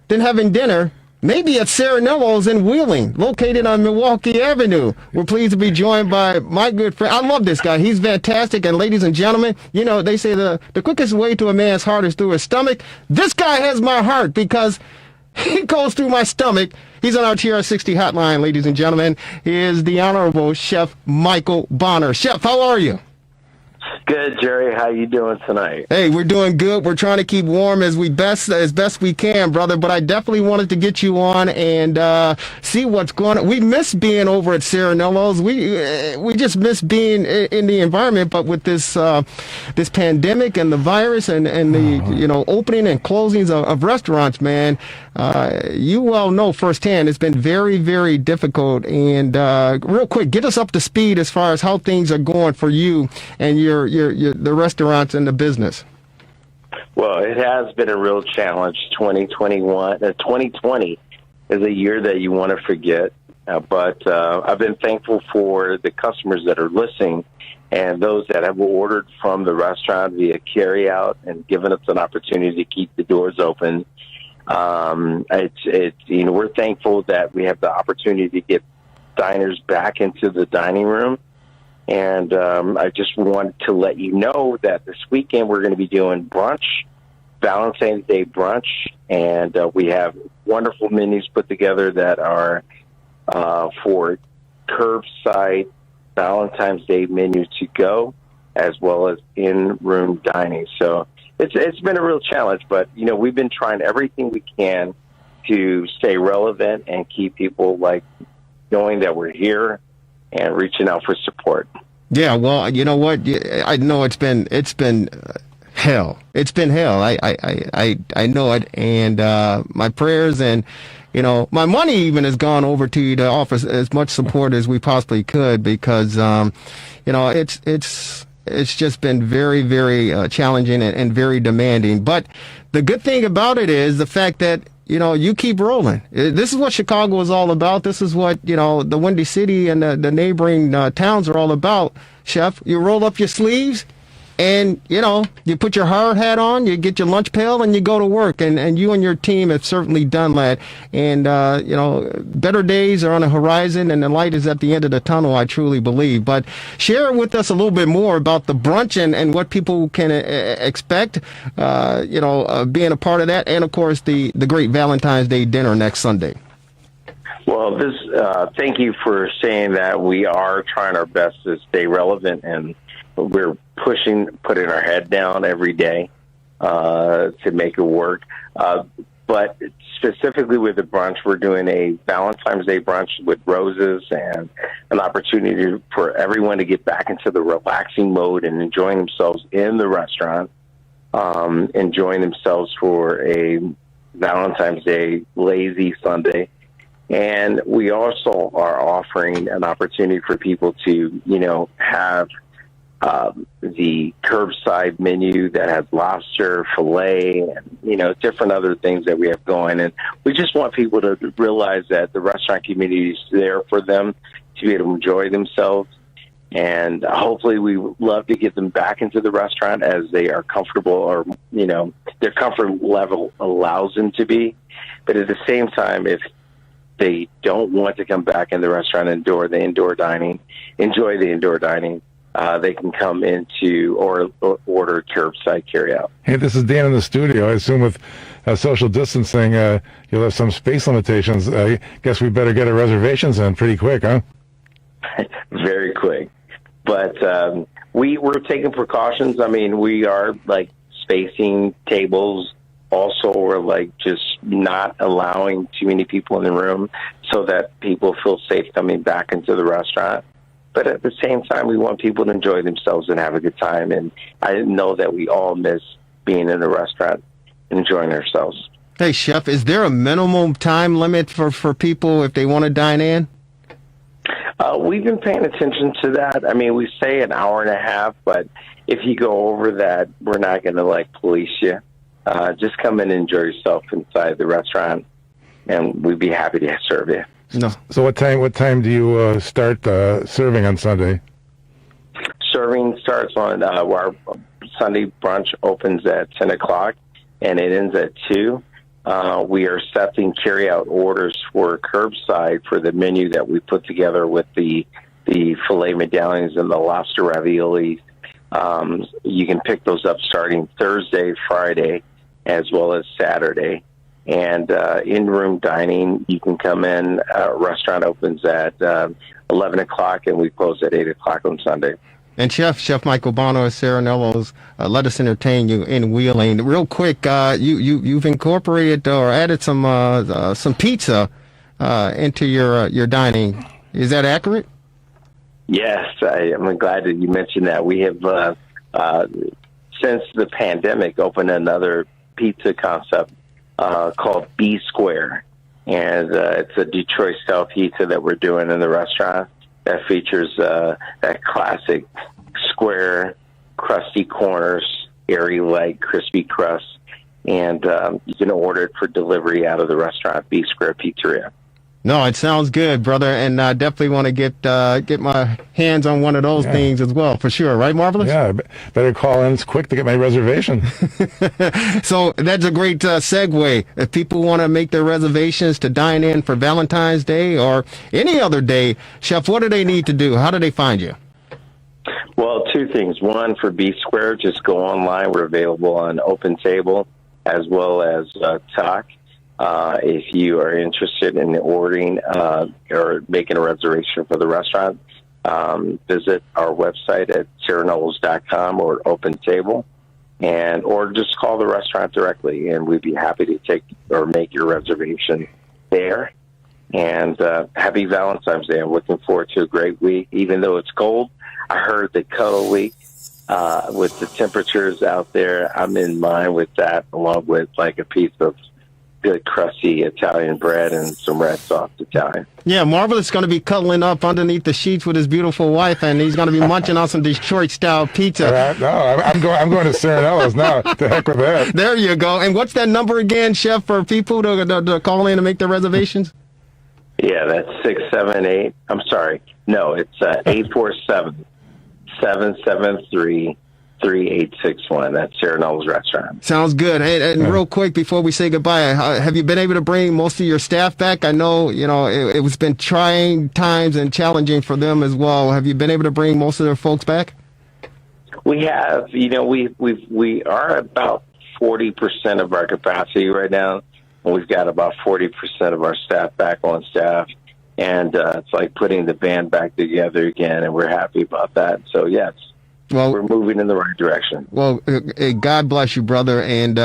than having dinner? Maybe at Serenello's in Wheeling, located on Milwaukee Avenue. We're pleased to be joined by my good friend. I love this guy. He's fantastic. And ladies and gentlemen, they say the quickest way to a man's heart is through his stomach. This guy has my heart because he goes through my stomach. He's on our TRS60 hotline, ladies and gentlemen. He is the Honorable Chef Michael Bonner. Chef, how are you? Good, Jerry. How you doing tonight? Hey, we're doing good. We're trying to keep warm as best we can, brother. But I definitely wanted to get you on and see what's going on. We miss being over at Serenello's. We just miss being in the environment. But with this this pandemic and the virus and the opening and closings of restaurants, man, you well know firsthand it's been very, very difficult. And real quick, get us up to speed as far as how things are going for you and the restaurants and the business. Well, it has been a real challenge. 2020 is a year that you want to forget. But I've been thankful for the customers that are listening and those that have ordered from the restaurant via carryout and given us an opportunity to keep the doors open. We're thankful that we have the opportunity to get diners back into the dining room. And I just wanted to let you know that this weekend we're going to be doing brunch, Valentine's Day brunch, and we have wonderful menus put together that are for curbside Valentine's Day menu to go, as well as in-room dining. So it's been a real challenge, but we've been trying everything we can to stay relevant and keep people knowing that we're here and reaching out for support. Yeah, well, you know what? I know it's been hell. It's been hell. I know it, and my prayers and my money even has gone over to you to offer as much support as we possibly could because it's just been very, very challenging and very demanding. But the good thing about it is the fact that you keep rolling. This is what Chicago is all about. This is what, the Windy City and the neighboring towns are all about, Chef. You roll up your sleeves and, you put your hard hat on, you get your lunch pail, and you go to work. And you and your team have certainly done that. And, better days are on the horizon, and the light is at the end of the tunnel, I truly believe. But share with us a little bit more about the brunch and what people can expect, being a part of that. And, of course, the great Valentine's Day dinner next Sunday. Well, thank you for saying that. We are trying our best to stay relevant, and we're putting our head down every day to make it work. But specifically with the brunch, we're doing a Valentine's Day brunch with roses and an opportunity for everyone to get back into the relaxing mode and enjoying themselves in the restaurant, enjoying themselves for a Valentine's Day lazy Sunday. And we also are offering an opportunity for people to, have the curbside menu that has lobster, filet, and, different other things that we have going. And we just want people to realize that the restaurant community is there for them to be able to enjoy themselves. And hopefully we love to get them back into the restaurant as they are comfortable, or, their comfort level allows them to be. But at the same time, if they don't want to come back in the restaurant and enjoy the indoor dining, they can come into or order curbside carryout. Hey, this is Dan in the studio. I assume with social distancing, you'll have some space limitations. I guess we better get our reservations in pretty quick, huh? Very quick. But we're taking precautions. I mean, we are spacing tables. Also, we're just not allowing too many people in the room so that people feel safe coming back into the restaurant. But at the same time, we want people to enjoy themselves and have a good time. And I know that we all miss being in a restaurant and enjoying ourselves. Hey, Chef, is there a minimum time limit for people if they want to dine in? We've been paying attention to that. I mean, we say an hour and a half, but if you go over that, we're not going to police you. Just come in and enjoy yourself inside the restaurant, and we'd be happy to serve you. No. So what time do you start serving on Sunday? Serving starts on our Sunday brunch opens at 10 o'clock, and it ends at 2. We are accepting carry-out orders for curbside for the menu that we put together with the filet medallions and the lobster raviolis. You can pick those up starting Thursday, Friday, as well as Saturday. And in-room dining, you can come in. Restaurant opens at 11 o'clock, and we close at 8 o'clock on Sunday. And Chef Michael Bono at Serenello's, let us entertain you in Wheeling. Real quick, you've incorporated or added some pizza into your dining. Is that accurate? Yes, I'm glad that you mentioned that. We have, since the pandemic, opened another pizza concept called B Square. And it's a Detroit-style pizza that we're doing in the restaurant that features that classic square, crusty corners, airy, light, crispy crust. And you can order it for delivery out of the restaurant, B Square Pizzeria. No, it sounds good, brother, and I definitely want to get my hands on one of those things as well, for sure. Right, Marvelous? Yeah, better call in quick to get my reservation. So that's a great segue. If people want to make their reservations to dine in for Valentine's Day or any other day, Chef, what do they need to do? How do they find you? Well, two things. One, for B Square, just go online. We're available on Open Table as well as Talk. If you are interested in ordering or making a reservation for the restaurant, visit our website at serenellos.com or Open Table, or just call the restaurant directly, and we'd be happy to take or make your reservation there. And happy Valentine's Day. I'm looking forward to a great week. Even though it's cold, I heard the cuddle week with the temperatures out there. I'm in line with that, along with a piece of good crusty Italian bread and some red sauce Italian. Yeah, Marvelous is going to be cuddling up underneath the sheets with his beautiful wife, and he's going to be munching on some Detroit-style pizza. No, I'm going to Serenello's now. The heck with that. There you go. And what's that number again, Chef, for people to call in and make their reservations? Yeah, that's 678. I'm sorry. No, it's 847-773-3861. That's Serenello's Restaurant. Sounds good. And real quick, before we say goodbye, have you been able to bring most of your staff back? I know, it was been trying times and challenging for them as well. Have you been able to bring most of their folks back? We have. We are about 40% of our capacity right now. And we've got about 40% of our staff back on staff. And it's like putting the band back together again, and we're happy about that. So, yes. Well, we're moving in the right direction. Well, God bless you, brother, and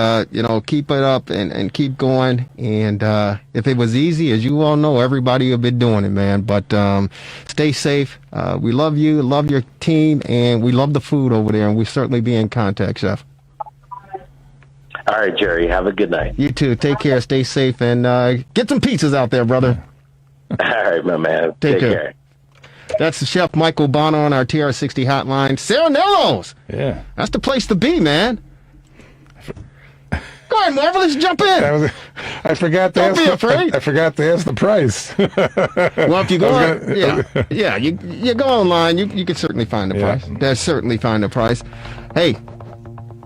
keep it up and keep going. And if it was easy, as you all know, everybody would be doing it, man. But stay safe. We love you, love your team, and we love the food over there. And we certainly be in contact, Chef. All right, Jerry. Have a good night. You too. Take care. Stay safe, and get some pizzas out there, brother. All right, my man. Take care. That's Chef Michael Bono on our TRS60 hotline. Serenello's. Yeah. That's the place to be, man. Go ahead, Marvelous, jump in. I forgot to Don't ask. be afraid. I forgot to ask the price. Well, if you go, you go online, you can certainly find the price. There's certainly find the price. Hey,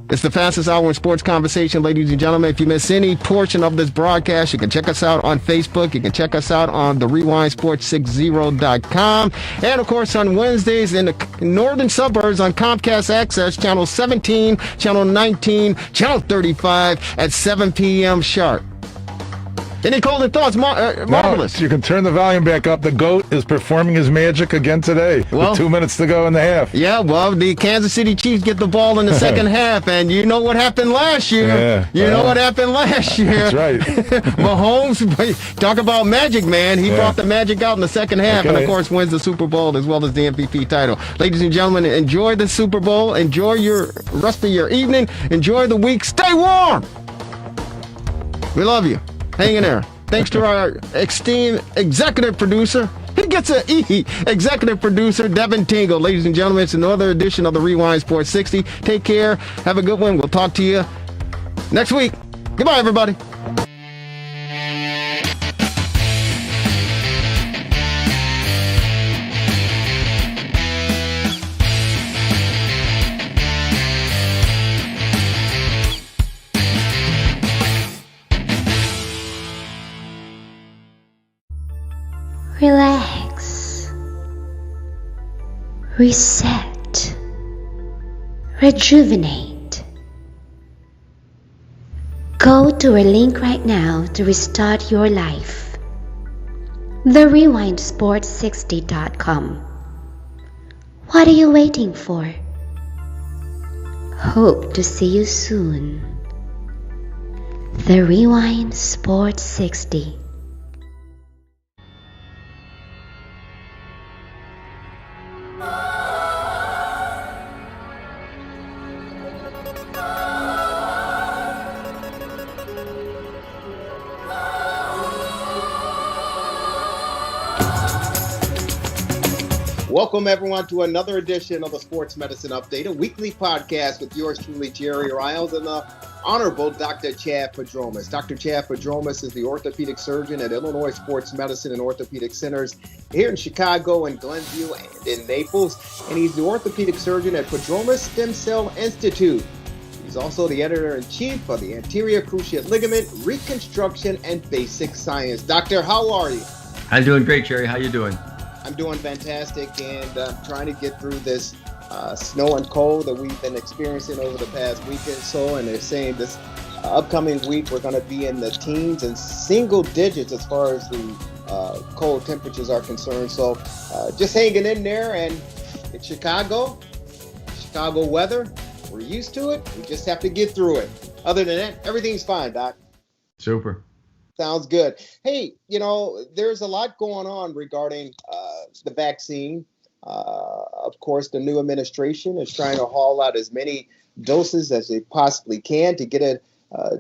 it's the fastest hour in sports conversation, ladies and gentlemen. If you miss any portion of this broadcast, you can check us out on Facebook. You can check us out on the rewindsports60.com. And, of course, on Wednesdays in the northern suburbs on Comcast Access, Channel 17, Channel 19, Channel 35 at 7 p.m. sharp. Any closing thoughts, Marvelous? No, you can turn the volume back up. The GOAT is performing his magic again today with 2 minutes to go in the half. Yeah, well, the Kansas City Chiefs get the ball in the second half, and you know what happened last year. That's right. Mahomes, talk about magic, man. He brought the magic out in the second half, and, of course, wins the Super Bowl as well as the MVP title. Ladies and gentlemen, enjoy the Super Bowl. Enjoy your rest of your evening. Enjoy the week. Stay warm. We love you. Hang in there. Thanks to our esteemed executive producer. He gets an E. Executive producer, Devin Tingle. Ladies and gentlemen, it's another edition of the Rewind Sports 60. Take care. Have a good one. We'll talk to you next week. Goodbye, everybody. Relax, reset, rejuvenate. Go to our link right now to restart your life. TheRewindSports60.com. What are you waiting for? Hope to see you soon. The Rewind Sports 60. Welcome, everyone, to another edition of the Sports Medicine Update, a weekly podcast with yours truly, Jerry Riles, and the Honorable Dr. Chad Padromas. Dr. Chad Padromas is the orthopedic surgeon at Illinois Sports Medicine and Orthopedic Centers here in Chicago, in Glenview, and in Naples. And he's the orthopedic surgeon at Padromas Stem Cell Institute. He's also the editor-in-chief of the Anterior Cruciate Ligament Reconstruction and Basic Science. Doctor, how are you? I'm doing great, Jerry. How you doing? I'm doing fantastic, and trying to get through this snow and cold that we've been experiencing over the past week or so. And they're saying this upcoming week we're going to be in the teens and single digits as far as the cold temperatures are concerned. So just hanging in there. And it's Chicago weather. We're used to it. We just have to get through it. Other than that, everything's fine, Doc. Super. Sounds good. Hey, there's a lot going on regarding the vaccine. Of course, the new administration is trying to haul out as many doses as they possibly can to get it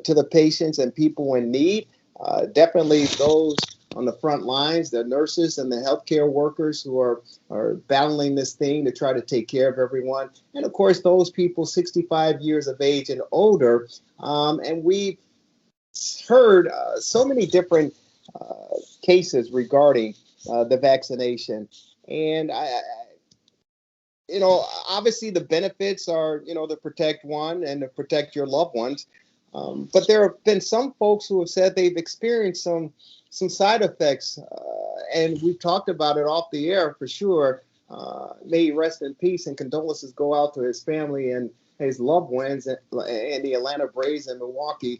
to the patients and people in need. Definitely those on the front lines, the nurses and the healthcare workers who are battling this thing to try to take care of everyone. And, of course, those people 65 years of age and older. And we've heard so many different cases regarding the vaccination, and obviously the benefits are to protect one and to protect your loved ones, but there have been some folks who have said they've experienced some side effects, and we've talked about it off the air for sure. May he rest in peace, and condolences go out to his family and his loved ones and the Atlanta Braves and Milwaukee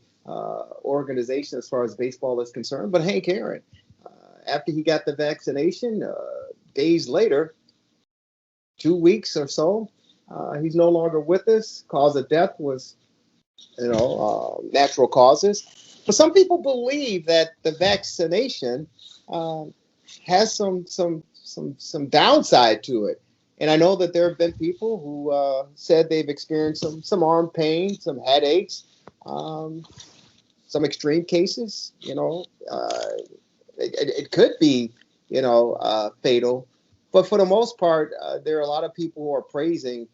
organization as far as baseball is concerned. But Hank Aaron, after he got the vaccination, days later, 2 weeks or so, he's no longer with us. Cause of death was, natural causes. But some people believe that the vaccination has some downside to it. And I know that there have been people who said they've experienced some arm pain, some headaches, some extreme cases. It could be, fatal But for the most part, there are a lot of people who are praising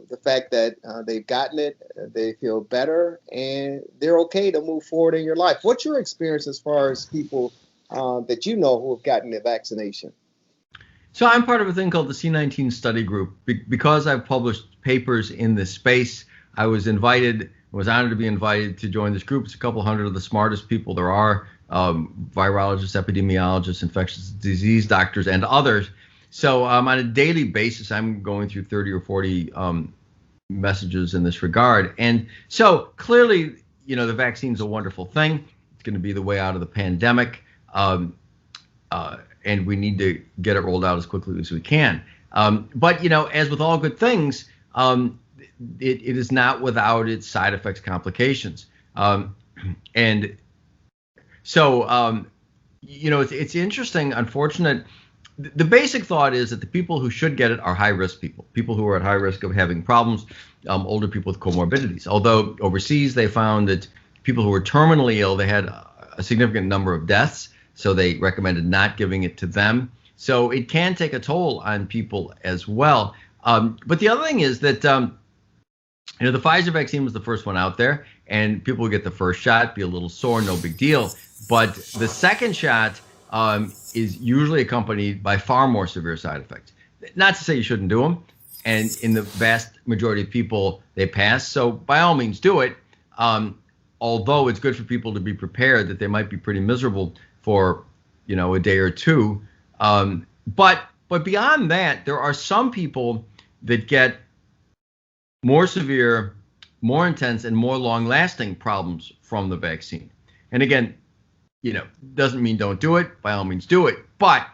the fact that they've gotten it, they feel better, and they're okay to move forward in your life. What's your experience as far as people that you know who have gotten the vaccination? So I'm part of a thing called the C19 study group. Because I've published papers in this space, I was honored to be invited to join this group. It's a couple hundred of the smartest people there are, virologists, epidemiologists, infectious disease doctors, and others. So on a daily basis, I'm going through 30 or 40 messages in this regard. And so clearly, the vaccine's a wonderful thing. It's going to be the way out of the pandemic. And we need to get it rolled out as quickly as we can. But, as with all good things, it is not without its side effects, complications. And so, it's interesting, unfortunate. The basic thought is that the people who should get it are high-risk people who are at high risk of having problems, older people with comorbidities. Although overseas they found that people who were terminally ill, they had a significant number of deaths, so they recommended not giving it to them. So it can take a toll on people as well. But the other thing is that, the Pfizer vaccine was the first one out there, and people would get the first shot, be a little sore, no big deal. But the second shot is usually accompanied by far more severe side effects. Not to say you shouldn't do them, and in the vast majority of people, they pass. So by all means, do it. Although it's good for people to be prepared that they might be pretty miserable for, a day or two. But beyond that, there are some people that get more severe, more intense, and more long-lasting problems from the vaccine. And again, doesn't mean don't do it. By all means, do it. But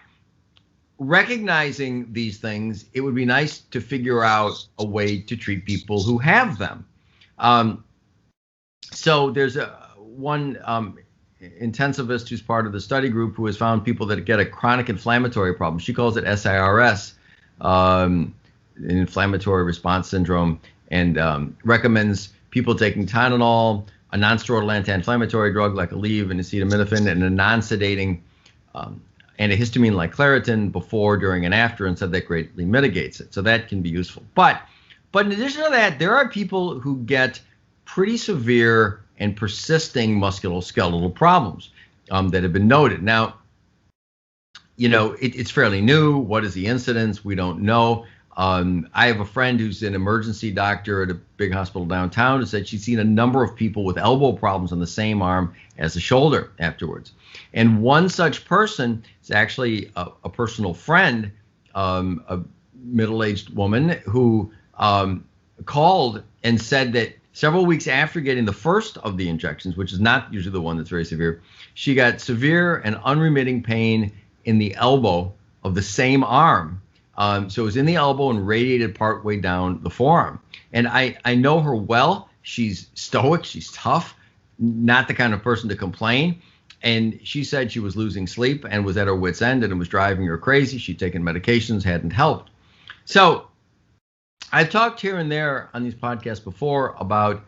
recognizing these things, it would be nice to figure out a way to treat people who have them. So there's one intensivist who's part of the study group who has found people that get a chronic inflammatory problem. She calls it SIRS, an inflammatory response syndrome, and recommends people taking Tylenol, a non-steroidal anti-inflammatory drug like Aleve and acetaminophen, and a non-sedating antihistamine like Claritin before, during, and after, and said that greatly mitigates it. So that can be useful. But in addition to that, there are people who get pretty severe and persisting musculoskeletal problems that have been noted. Now, it's fairly new. What is the incidence? We don't know. I have a friend who's an emergency doctor at a big hospital downtown who said she's seen a number of people with elbow problems on the same arm as the shoulder afterwards. And one such person is actually a personal friend, a middle-aged woman who called and said that several weeks after getting the first of the injections, which is not usually the one that's very severe, she got severe and unremitting pain in the elbow of the same arm. So it was in the elbow and radiated partway down the forearm. And I know her well. She's stoic. She's tough, not the kind of person to complain. And she said she was losing sleep and was at her wit's end, and it was driving her crazy. She'd taken medications, hadn't helped. So I've talked here and there on these podcasts before about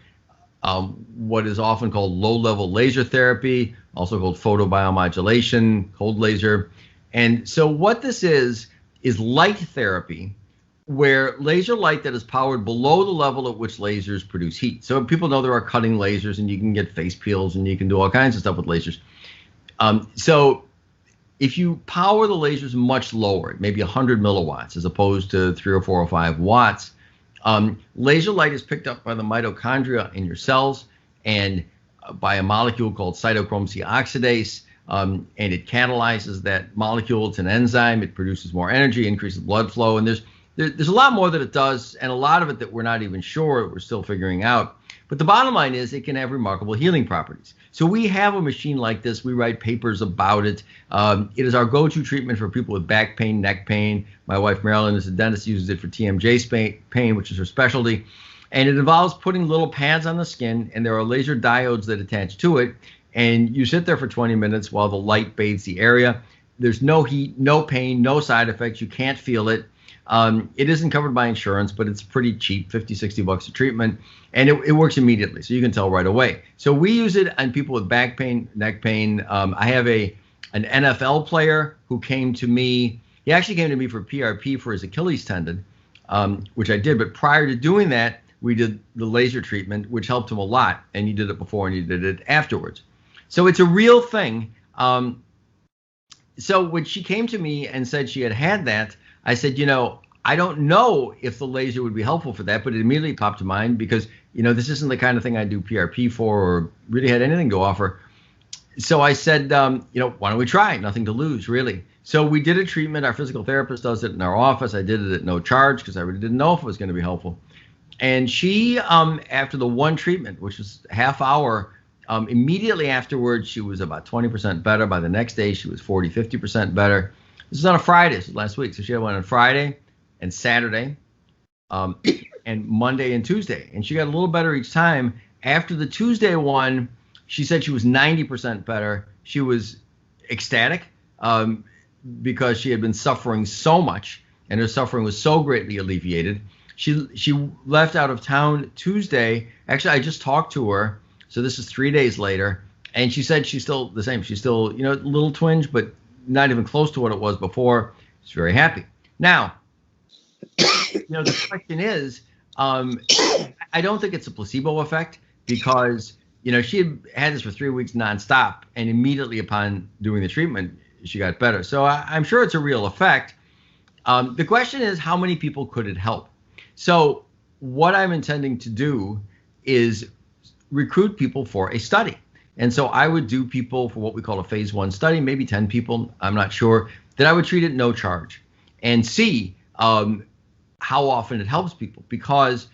what is often called low-level laser therapy, also called photobiomodulation, cold laser. And so what this is light therapy, where laser light that is powered below the level at which lasers produce heat. So people know there are cutting lasers, and you can get face peels, and you can do all kinds of stuff with lasers. So if you power the lasers much lower, maybe 100 milliwatts as opposed to 3 or 4 or 5 watts, laser light is picked up by the mitochondria in your cells and by a molecule called cytochrome C oxidase. And it catalyzes that molecule. It's an enzyme. It produces more energy, increases blood flow. And there's a lot more that it does, and a lot of it that we're not even sure, we're still figuring out. But the bottom line is it can have remarkable healing properties. So we have a machine like this. We write papers about it. It is our go-to treatment for people with back pain, neck pain. My wife, Marilyn, is a dentist, uses it for TMJ pain, which is her specialty. And it involves putting little pads on the skin, and there are laser diodes that attach to it. And you sit there for 20 minutes while the light bathes the area. There's no heat, no pain, no side effects. You can't feel it. It isn't covered by insurance, but it's pretty cheap, $50-$60 a treatment. And it works immediately, so you can tell right away. So we use it on people with back pain, neck pain. I have an NFL player who came to me He actually came to me for PRP for his Achilles tendon, which I did. But prior to doing that, we did the laser treatment, which helped him a lot. And you did it before and you did it afterwards. So it's a real thing. So when she came to me and said she had that, I said, I don't know if the laser would be helpful for that, but it immediately popped to mind because, this isn't the kind of thing I do PRP for or really had anything to offer. So I said, why don't we try? Nothing to lose, really. So we did a treatment. Our physical therapist does it in our office. I did it at no charge because I really didn't know if it was going to be helpful. And she, after the one treatment, which was half hour, immediately afterwards, she was about 20% better. By the next day, she was 40, 50% better. This was on a Friday. This was last week. So she had one on Friday and Saturday and Monday and Tuesday. And she got a little better each time. After the Tuesday one, she said she was 90% better. She was ecstatic because she had been suffering so much, and her suffering was so greatly alleviated. She left out of town Tuesday. Actually, I just talked to her. So this is 3 days later. And she said she's still the same. She's still, a little twinge, but not even close to what it was before. She's very happy. Now, the question is, I don't think it's a placebo effect because, she had this for 3 weeks nonstop, and immediately upon doing the treatment, she got better. So I'm sure it's a real effect. The question is, how many people could it help? So what I'm intending to do is recruit people for a study. And so I would do people for what we call a phase 1 study, maybe 10 people, I'm not sure, that I would treat at no charge and see how often it helps people. Because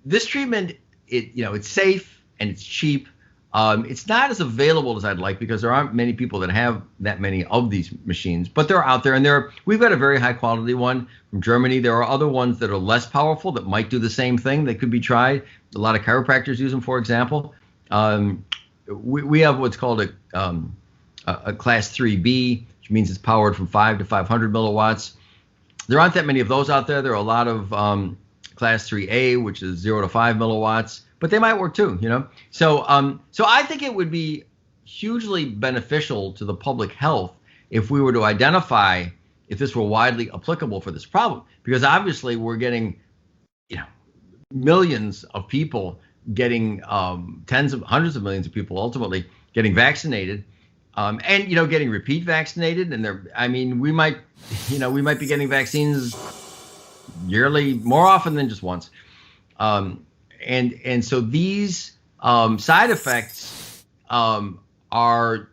this treatment, it's safe and it's cheap. It's not as available as I'd like because there aren't many people that have that many of these machines, but they're out there, and we've got a very high quality one from Germany. There are other ones that are less powerful that might do the same thing that could be tried. A lot of chiropractors use them, for example. We have what's called a class 3B, which means it's powered from 5 to 500 milliwatts. There aren't that many of those out there. There are a lot of class 3A, which is 0 to 5 milliwatts. But they might work too, So I think it would be hugely beneficial to the public health if we were to identify if this were widely applicable for this problem, because obviously we're getting, millions of people getting hundreds of millions of people ultimately getting vaccinated, and getting repeat vaccinated, and we might be getting vaccines yearly more often than just once. And so these side effects are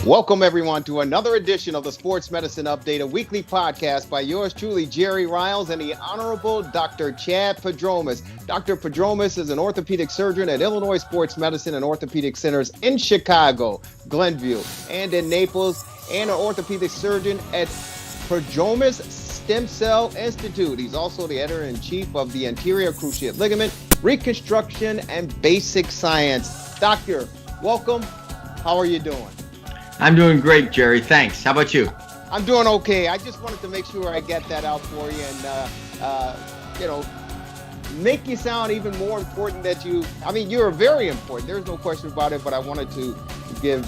Welcome, everyone, to another edition of the Sports Medicine Update, a weekly podcast by yours truly, Jerry Riles, and the Honorable Dr. Chad Padromas. Dr. Padromas is an orthopedic surgeon at Illinois Sports Medicine and Orthopedic Centers in Chicago, Glenview, and in Naples, and an orthopedic surgeon at Padromas Stem Cell Institute. He's also the editor-in-chief of the Anterior Cruciate Ligament, Reconstruction, and Basic Science. Doctor, welcome. How are you doing? I'm doing great, Jerry. Thanks. How about you? I'm doing okay. I just wanted to make sure I get that out for you and, make you sound even more important that you're very important. There's no question about it, but I wanted to give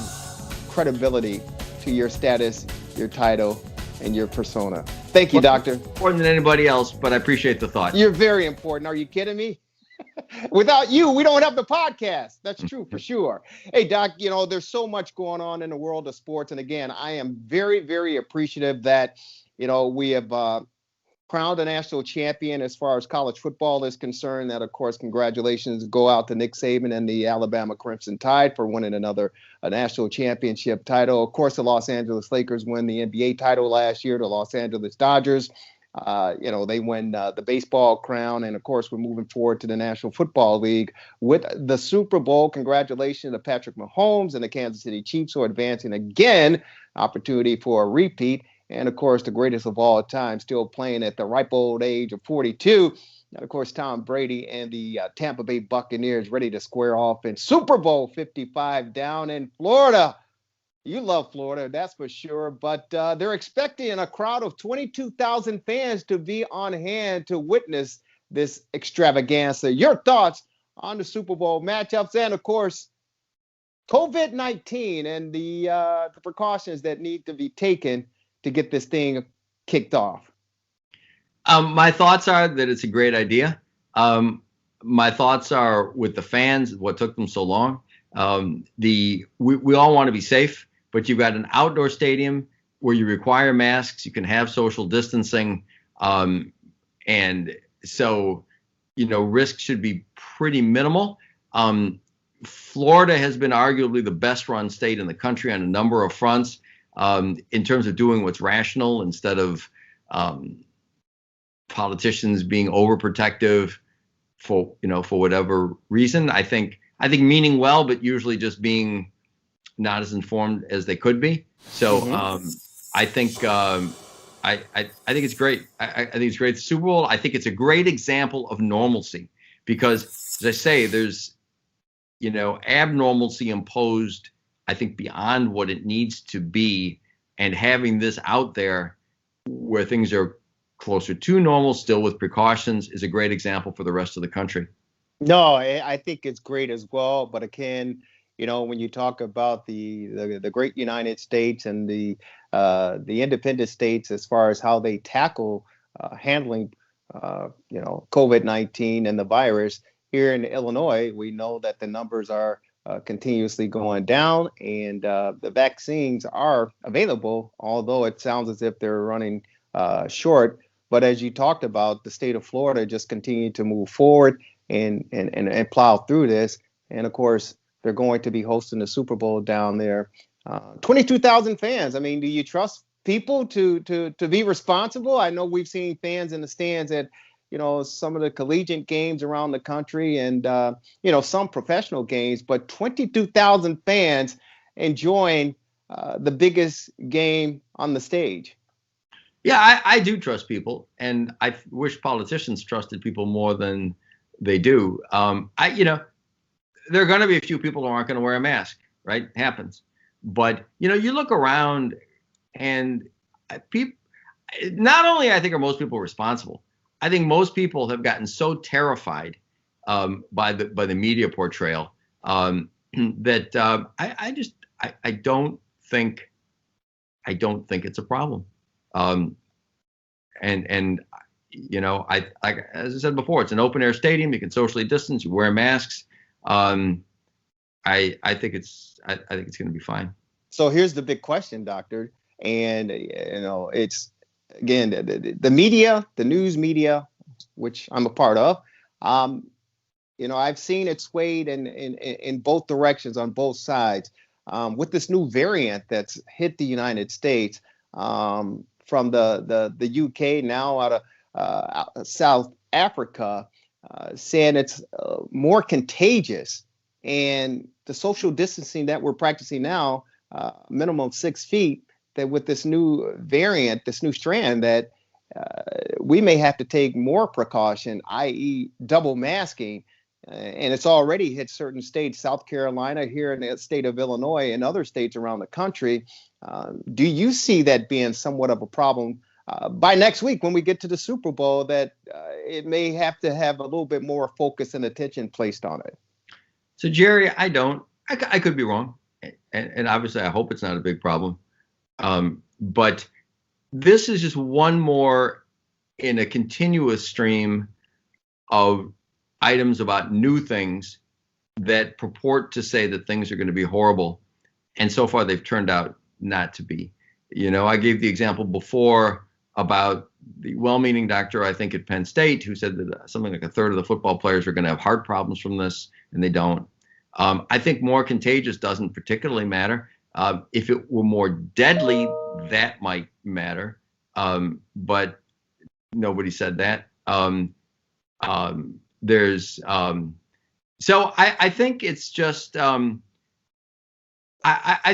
credibility to your status, your title, and your persona. Thank you, Doctor. More than anybody else, but I appreciate the thought. You're very important. Are you kidding me? Without you, we don't have the podcast. That's true for sure. Hey, Doc, there's so much going on in the world of sports. And again, I am very, very appreciative that, we have crowned a national champion as far as college football is concerned. That, of course, congratulations go out to Nick Saban and the Alabama Crimson Tide for winning another national championship title. Of course, the Los Angeles Lakers win the NBA title last year. The Los Angeles Dodgers, they win the baseball crown. And of course, we're moving forward to the National Football League with the Super Bowl. Congratulations to Patrick Mahomes and the Kansas City Chiefs who are advancing again, opportunity for a repeat. And of course, the greatest of all time, still playing at the ripe old age of 42. And of course, Tom Brady and the Tampa Bay Buccaneers ready to square off in Super Bowl 55 down in Florida. You love Florida, that's for sure. But they're expecting a crowd of 22,000 fans to be on hand to witness this extravaganza. Your thoughts on the Super Bowl matchups and, of course, COVID-19 and the precautions that need to be taken to get this thing kicked off? My thoughts are that it's a great idea. My thoughts are with the fans, what took them so long. We all want to be safe, but you've got an outdoor stadium where you require masks, you can have social distancing, and so risk should be pretty minimal. Florida has been arguably the best run state in the country on a number of fronts. In terms of doing what's rational instead of politicians being overprotective for whatever reason. I think meaning well, but usually just being not as informed as they could be. So I think it's great. I think it's great. The Super Bowl, I think it's a great example of normalcy because, as I say, there's abnormalcy imposed, I think, beyond what it needs to be, and having this out there where things are closer to normal, still with precautions, is a great example for the rest of the country. No, I think it's great as well. But again, when you talk about the great United States and the independent states as far as how they tackle handling COVID-19 and the virus, here in Illinois, we know that the numbers are continuously going down, and the vaccines are available, although it sounds as if they're running short. But as you talked about, the state of Florida just continued to move forward and plow through this. And of course, they're going to be hosting the Super Bowl down there. 22,000 fans. I mean, do you trust people to be responsible? I know we've seen fans in the stands at some of the collegiate games around the country and, some professional games, but 22,000 fans enjoying the biggest game on the stage. Yeah, I do trust people, and I wish politicians trusted people more than they do. There are going to be a few people who aren't going to wear a mask, right? It happens. But, you look around and people, not only I think are most people responsible, I think most people have gotten so terrified by the media portrayal that I don't think it's a problem. As I said before, it's an open air stadium. You can socially distance. You wear masks. I think it's going to be fine. So here's the big question, Doctor, and it's again the media, the news media, which I'm a part of. I've seen it swayed in both directions on both sides. with this new variant that's hit the United States from the UK, now out of South Africa, saying it's more contagious, and the social distancing that we're practicing now, minimum 6 feet, that with this new variant, this new strand, that we may have to take more precaution, i.e. double masking. And it's already hit certain states, South Carolina, here in the state of Illinois, and other states around the country. Do you see that being somewhat of a problem by next week when we get to the Super Bowl, that it may have to have a little bit more focus and attention placed on it? So, Jerry, I don't. I could be wrong. And obviously, I hope it's not a big problem. But this is just one more in a continuous stream of items about new things that purport to say that things are going to be horrible. And so far, they've turned out not to be. You know, I gave the example before about the well-meaning doctor, I think at Penn State, who said that something like a third of the football players are going to have heart problems from this, and they don't. I think more contagious doesn't particularly matter. If it were more deadly, that might matter. But nobody said that. So I think it's just, I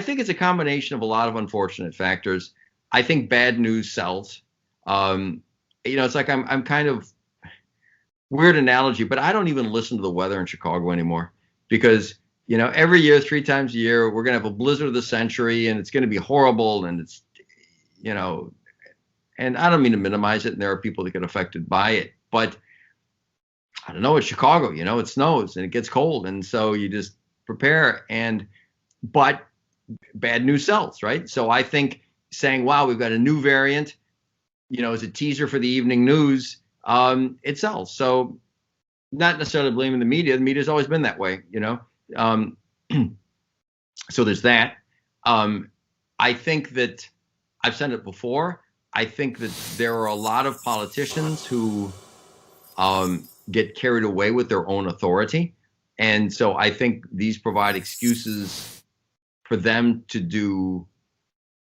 think it's a combination of a lot of unfortunate factors. I think bad news sells. It's like I'm kind of weird analogy, but I don't even listen to the weather in Chicago anymore, because, every year, 3 times a year, we're going to have a blizzard of the century, and it's going to be horrible. And it's, and I don't mean to minimize it. And there are people that get affected by it, but I don't know, it's Chicago, it snows and it gets cold. And so you just prepare, but bad news sells, right? So I think saying, wow, we've got a new variant, as a teaser for the evening news, it sells. So not necessarily blaming the media. The media's always been that way, so there's that. I think that I've said it before. I think that there are a lot of politicians who get carried away with their own authority. And so I think these provide excuses for them to do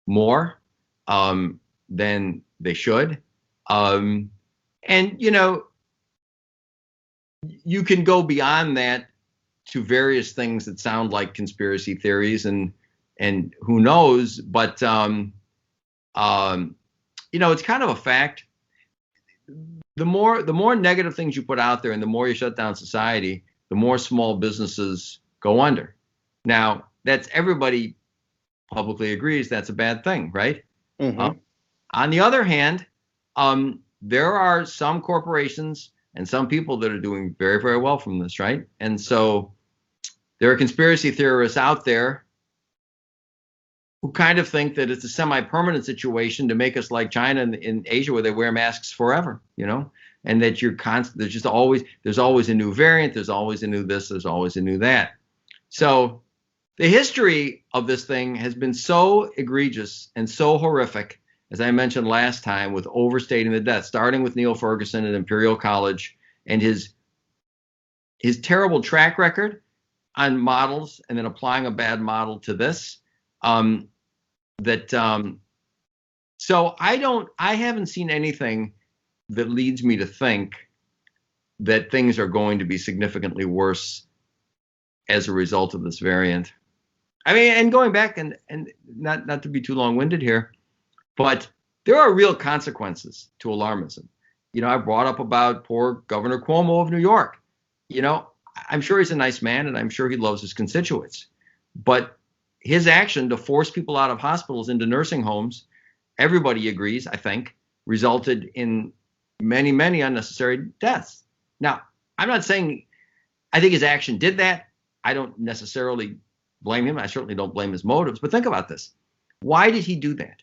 more than they should. And, you can go beyond that to various things that sound like conspiracy theories, and who knows, but, it's kind of a fact. The more negative things you put out there and the more you shut down society, the more small businesses go under. Now, that's, everybody publicly agrees that's a bad thing, right? Mm-hmm. On the other hand, there are some corporations and some people that are doing very, very well from this, right? And so there are conspiracy theorists out there who kind of think that it's a semi-permanent situation to make us like China in Asia, where they wear masks forever, and that there's always a new variant, there's always a new this, there's always a new that. So the history of this thing has been so egregious and so horrific, as I mentioned last time, with overstating the death, starting with Neil Ferguson at Imperial College and his terrible track record on models, and then applying a bad model to this. So I haven't seen anything that leads me to think that things are going to be significantly worse as a result of this variant. I mean, and going back and not to be too long-winded here, but there are real consequences to alarmism. I brought up about poor Governor Cuomo of New York. I'm sure he's a nice man, and I'm sure he loves his constituents, but his action to force people out of hospitals into nursing homes, everybody agrees, I think, resulted in many, many unnecessary deaths. Now, I'm not saying I think his action did that. I don't necessarily blame him. I certainly don't blame his motives. But think about this. Why did he do that?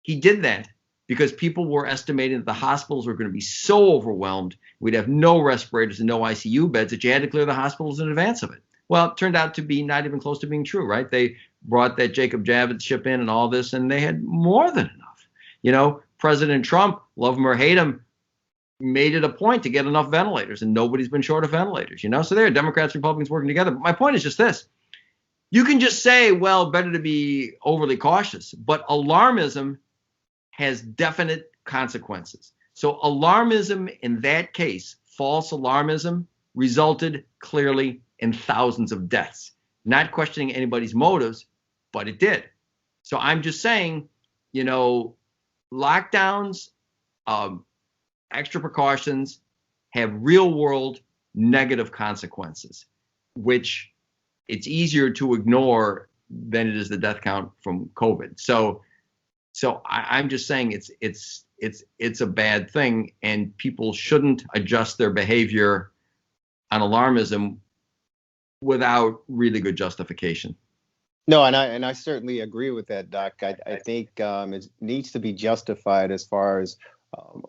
He did that because people were estimating that the hospitals were going to be so overwhelmed, we'd have no respirators and no ICU beds, that you had to clear the hospitals in advance of it. Well, it turned out to be not even close to being true, right? They brought that Jacob Javits ship in and all this, and they had more than enough. President Trump, love him or hate him, made it a point to get enough ventilators, and nobody's been short of ventilators, So there are Democrats, Republicans working together. But my point is just this. You can just say, well, better to be overly cautious, but alarmism has definite consequences. So alarmism in that case, false alarmism, resulted clearly in thousands of deaths. Not questioning anybody's motives, but it did. So I'm just saying, lockdowns, extra precautions have real world negative consequences, which it's easier to ignore than it is the death count from COVID. So I'm just saying it's a bad thing, and people shouldn't adjust their behavior on alarmism without really good justification. No, and I certainly agree with that, Doc. I think it needs to be justified as far as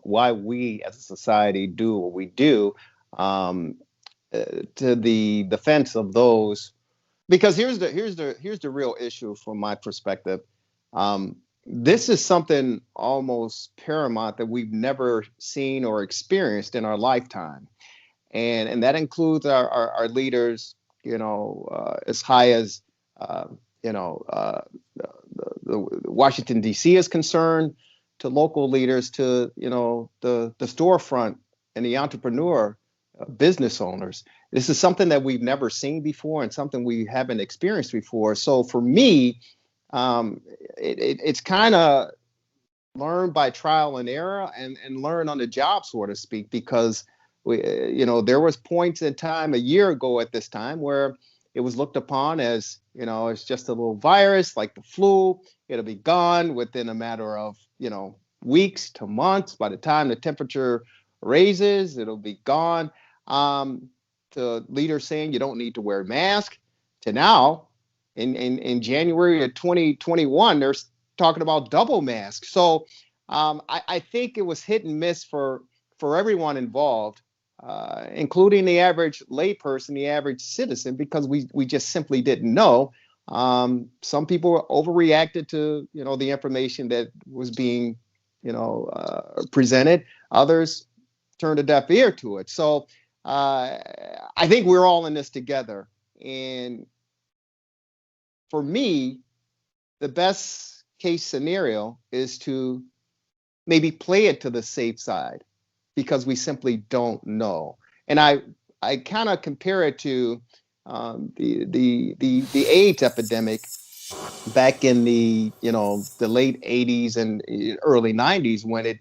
why we as a society do what we do, to the defense of those. Because here's the real issue from my perspective. This is something almost paramount that we've never seen or experienced in our lifetime, and that includes our leaders. As high as the Washington D.C. is concerned, to local leaders, to the storefront and the entrepreneur, business owners. This is something that we've never seen before and something we haven't experienced before. So for me, it's kind of learn by trial and error and learn on the job, so to speak, because there was points in time a year ago at this time where it was looked upon as, it's just a little virus like the flu. It'll be gone within a matter of, weeks to months. By the time the temperature raises, it'll be gone. To leaders saying you don't need to wear a mask, to now in January of 2021, they're talking about double masks. So I think it was hit and miss for everyone involved, including the average layperson, the average citizen, because we just simply didn't know. Some people overreacted to the information that was being presented. Others turned a deaf ear to it. So I think we're all in this together. And for me, the best case scenario is to maybe play it to the safe side, because we simply don't know. And I kind of compare it to the AIDS epidemic back in the late 80s and early 90s, when it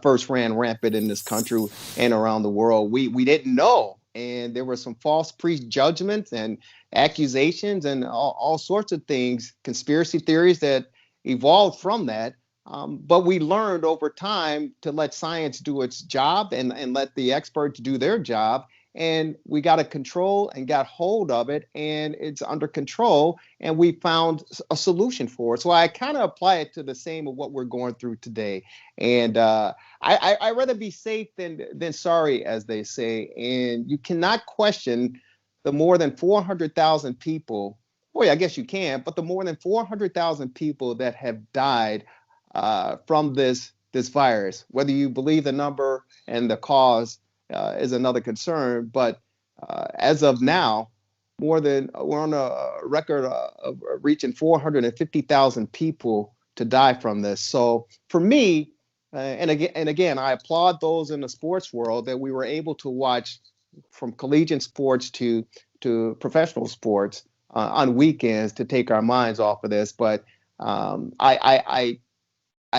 first ran rampant in this country and around the world. We didn't know, and there were some false prejudgments and accusations and all sorts of things, conspiracy theories that evolved from that. But we learned over time to let science do its job and let the experts do their job. And we got a control and got hold of it, and it's under control, and we found a solution for it. So I kind of apply it to the same of what we're going through today. And I'd rather be safe than sorry, as they say. And you cannot question the more than 400,000 people. Boy, I guess you can, but the more than 400,000 people that have died from this virus. Whether you believe the number and the cause is another concern, but as of now, we're on a record of reaching 450,000 people to die from this. So for me, and again, I applaud those in the sports world that we were able to watch from collegiate sports to professional sports on weekends to take our minds off of this. But I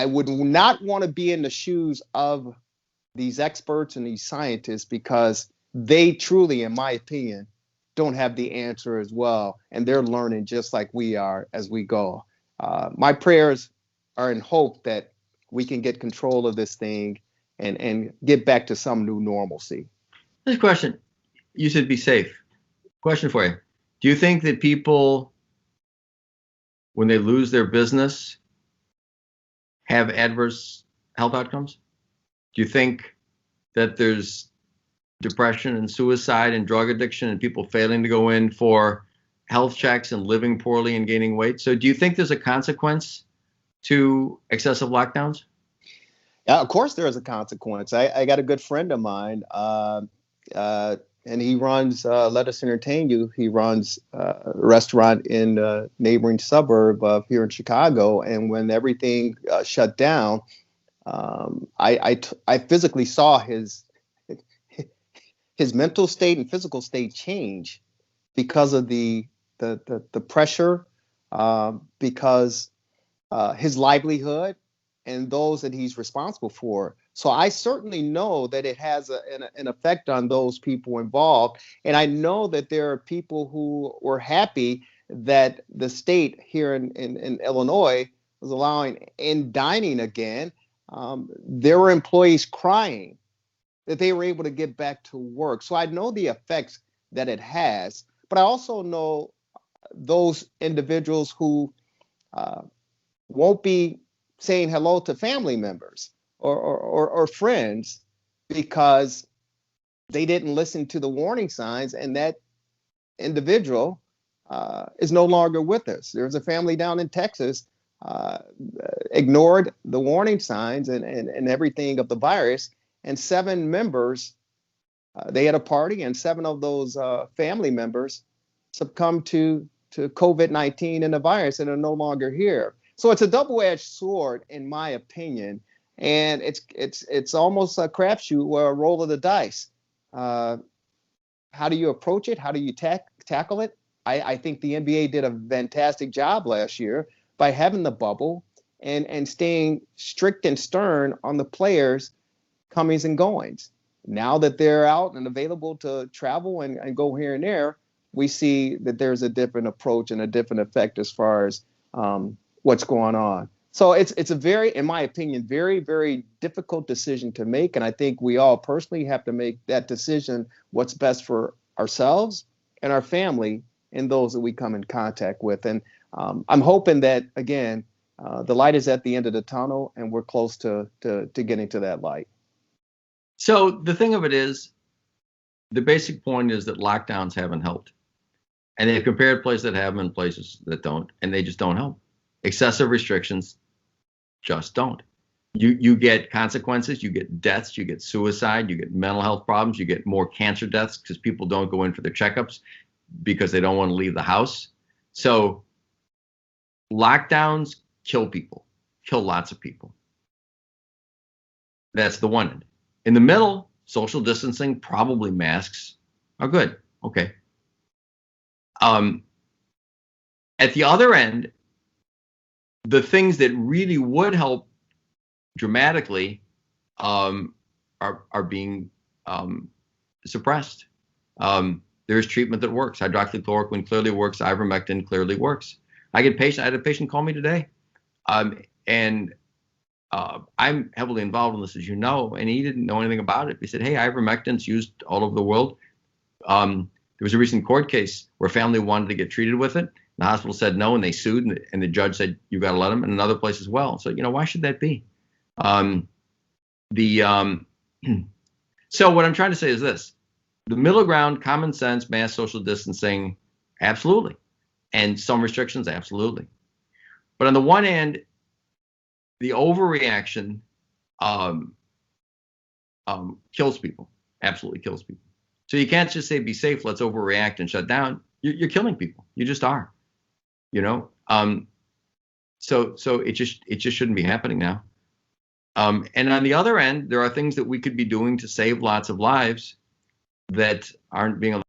would not want to be in the shoes of these experts and these scientists, because they truly, in my opinion, don't have the answer as well. And they're learning just like we are as we go. My prayers are in hope that we can get control of this thing and get back to some new normalcy. This question, you said be safe. Question for you. Do you think that people, when they lose their business, have adverse health outcomes? Do you think that there's depression and suicide and drug addiction and people failing to go in for health checks and living poorly and gaining weight? So do you think there's a consequence to excessive lockdowns? Yeah, of course there is a consequence. I got a good friend of mine. and he runs Let Us Entertain You. He runs a restaurant in a neighboring suburb of here in Chicago. And when everything shut down, I physically saw his mental state and physical state change because of the pressure, because his livelihood and those that he's responsible for. So I certainly know that it has an effect on those people involved. And I know that there are people who were happy that the state here in Illinois was allowing in dining again. There were employees crying that they were able to get back to work. So I know the effects that it has, but I also know those individuals who won't be saying hello to family members or friends because they didn't listen to the warning signs, and that individual is no longer with us. There's a family down in Texas ignored the warning signs and everything of the virus, and 7 members, they had a party, and 7 of those family members succumbed to COVID-19 and the virus and are no longer here. So it's a double-edged sword, in my opinion, and it's almost a crapshoot or a roll of the dice. How do you approach it? How do you tackle it? I think the NBA did a fantastic job last year by having the bubble and staying strict and stern on the players' comings and goings. Now that they're out and available to travel and go here and there, we see that there's a different approach and a different effect as far as what's going on. So it's a very, in my opinion, very, very difficult decision to make. And I think we all personally have to make that decision, what's best for ourselves and our family and those that we come in contact with. And I'm hoping that, again, the light is at the end of the tunnel and we're close to getting to that light. So the thing of it is, the basic point is that lockdowns haven't helped. And they've compared places that have them and places that don't, and they just don't help. Excessive restrictions just don't. You get consequences, you get deaths, you get suicide, you get mental health problems, you get more cancer deaths because people don't go in for their checkups because they don't want to leave the house. So lockdowns kill people, kill lots of people. That's the one end. In the middle, social distancing, probably masks are good. Okay. At the other end, the things that really would help dramatically are being suppressed. There's treatment that works. Hydroxychloroquine clearly works. Ivermectin clearly works. I had a patient call me today, and I'm heavily involved in this, as you know, and he didn't know anything about it. He said, hey, ivermectin's used all over the world. There was a recent court case where a family wanted to get treated with it. The hospital said no, and they sued, and the judge said, you got to let them, and another place as well. So, why should that be? So what I'm trying to say is this. The middle ground, common sense, mass social distancing, absolutely. And some restrictions, absolutely. But on the one hand, the overreaction kills people, absolutely kills people. So you can't just say, be safe, let's overreact and shut down. You're killing people. You just are, So it just shouldn't be happening now. And on the other end, there are things that we could be doing to save lots of lives that aren't being allowed.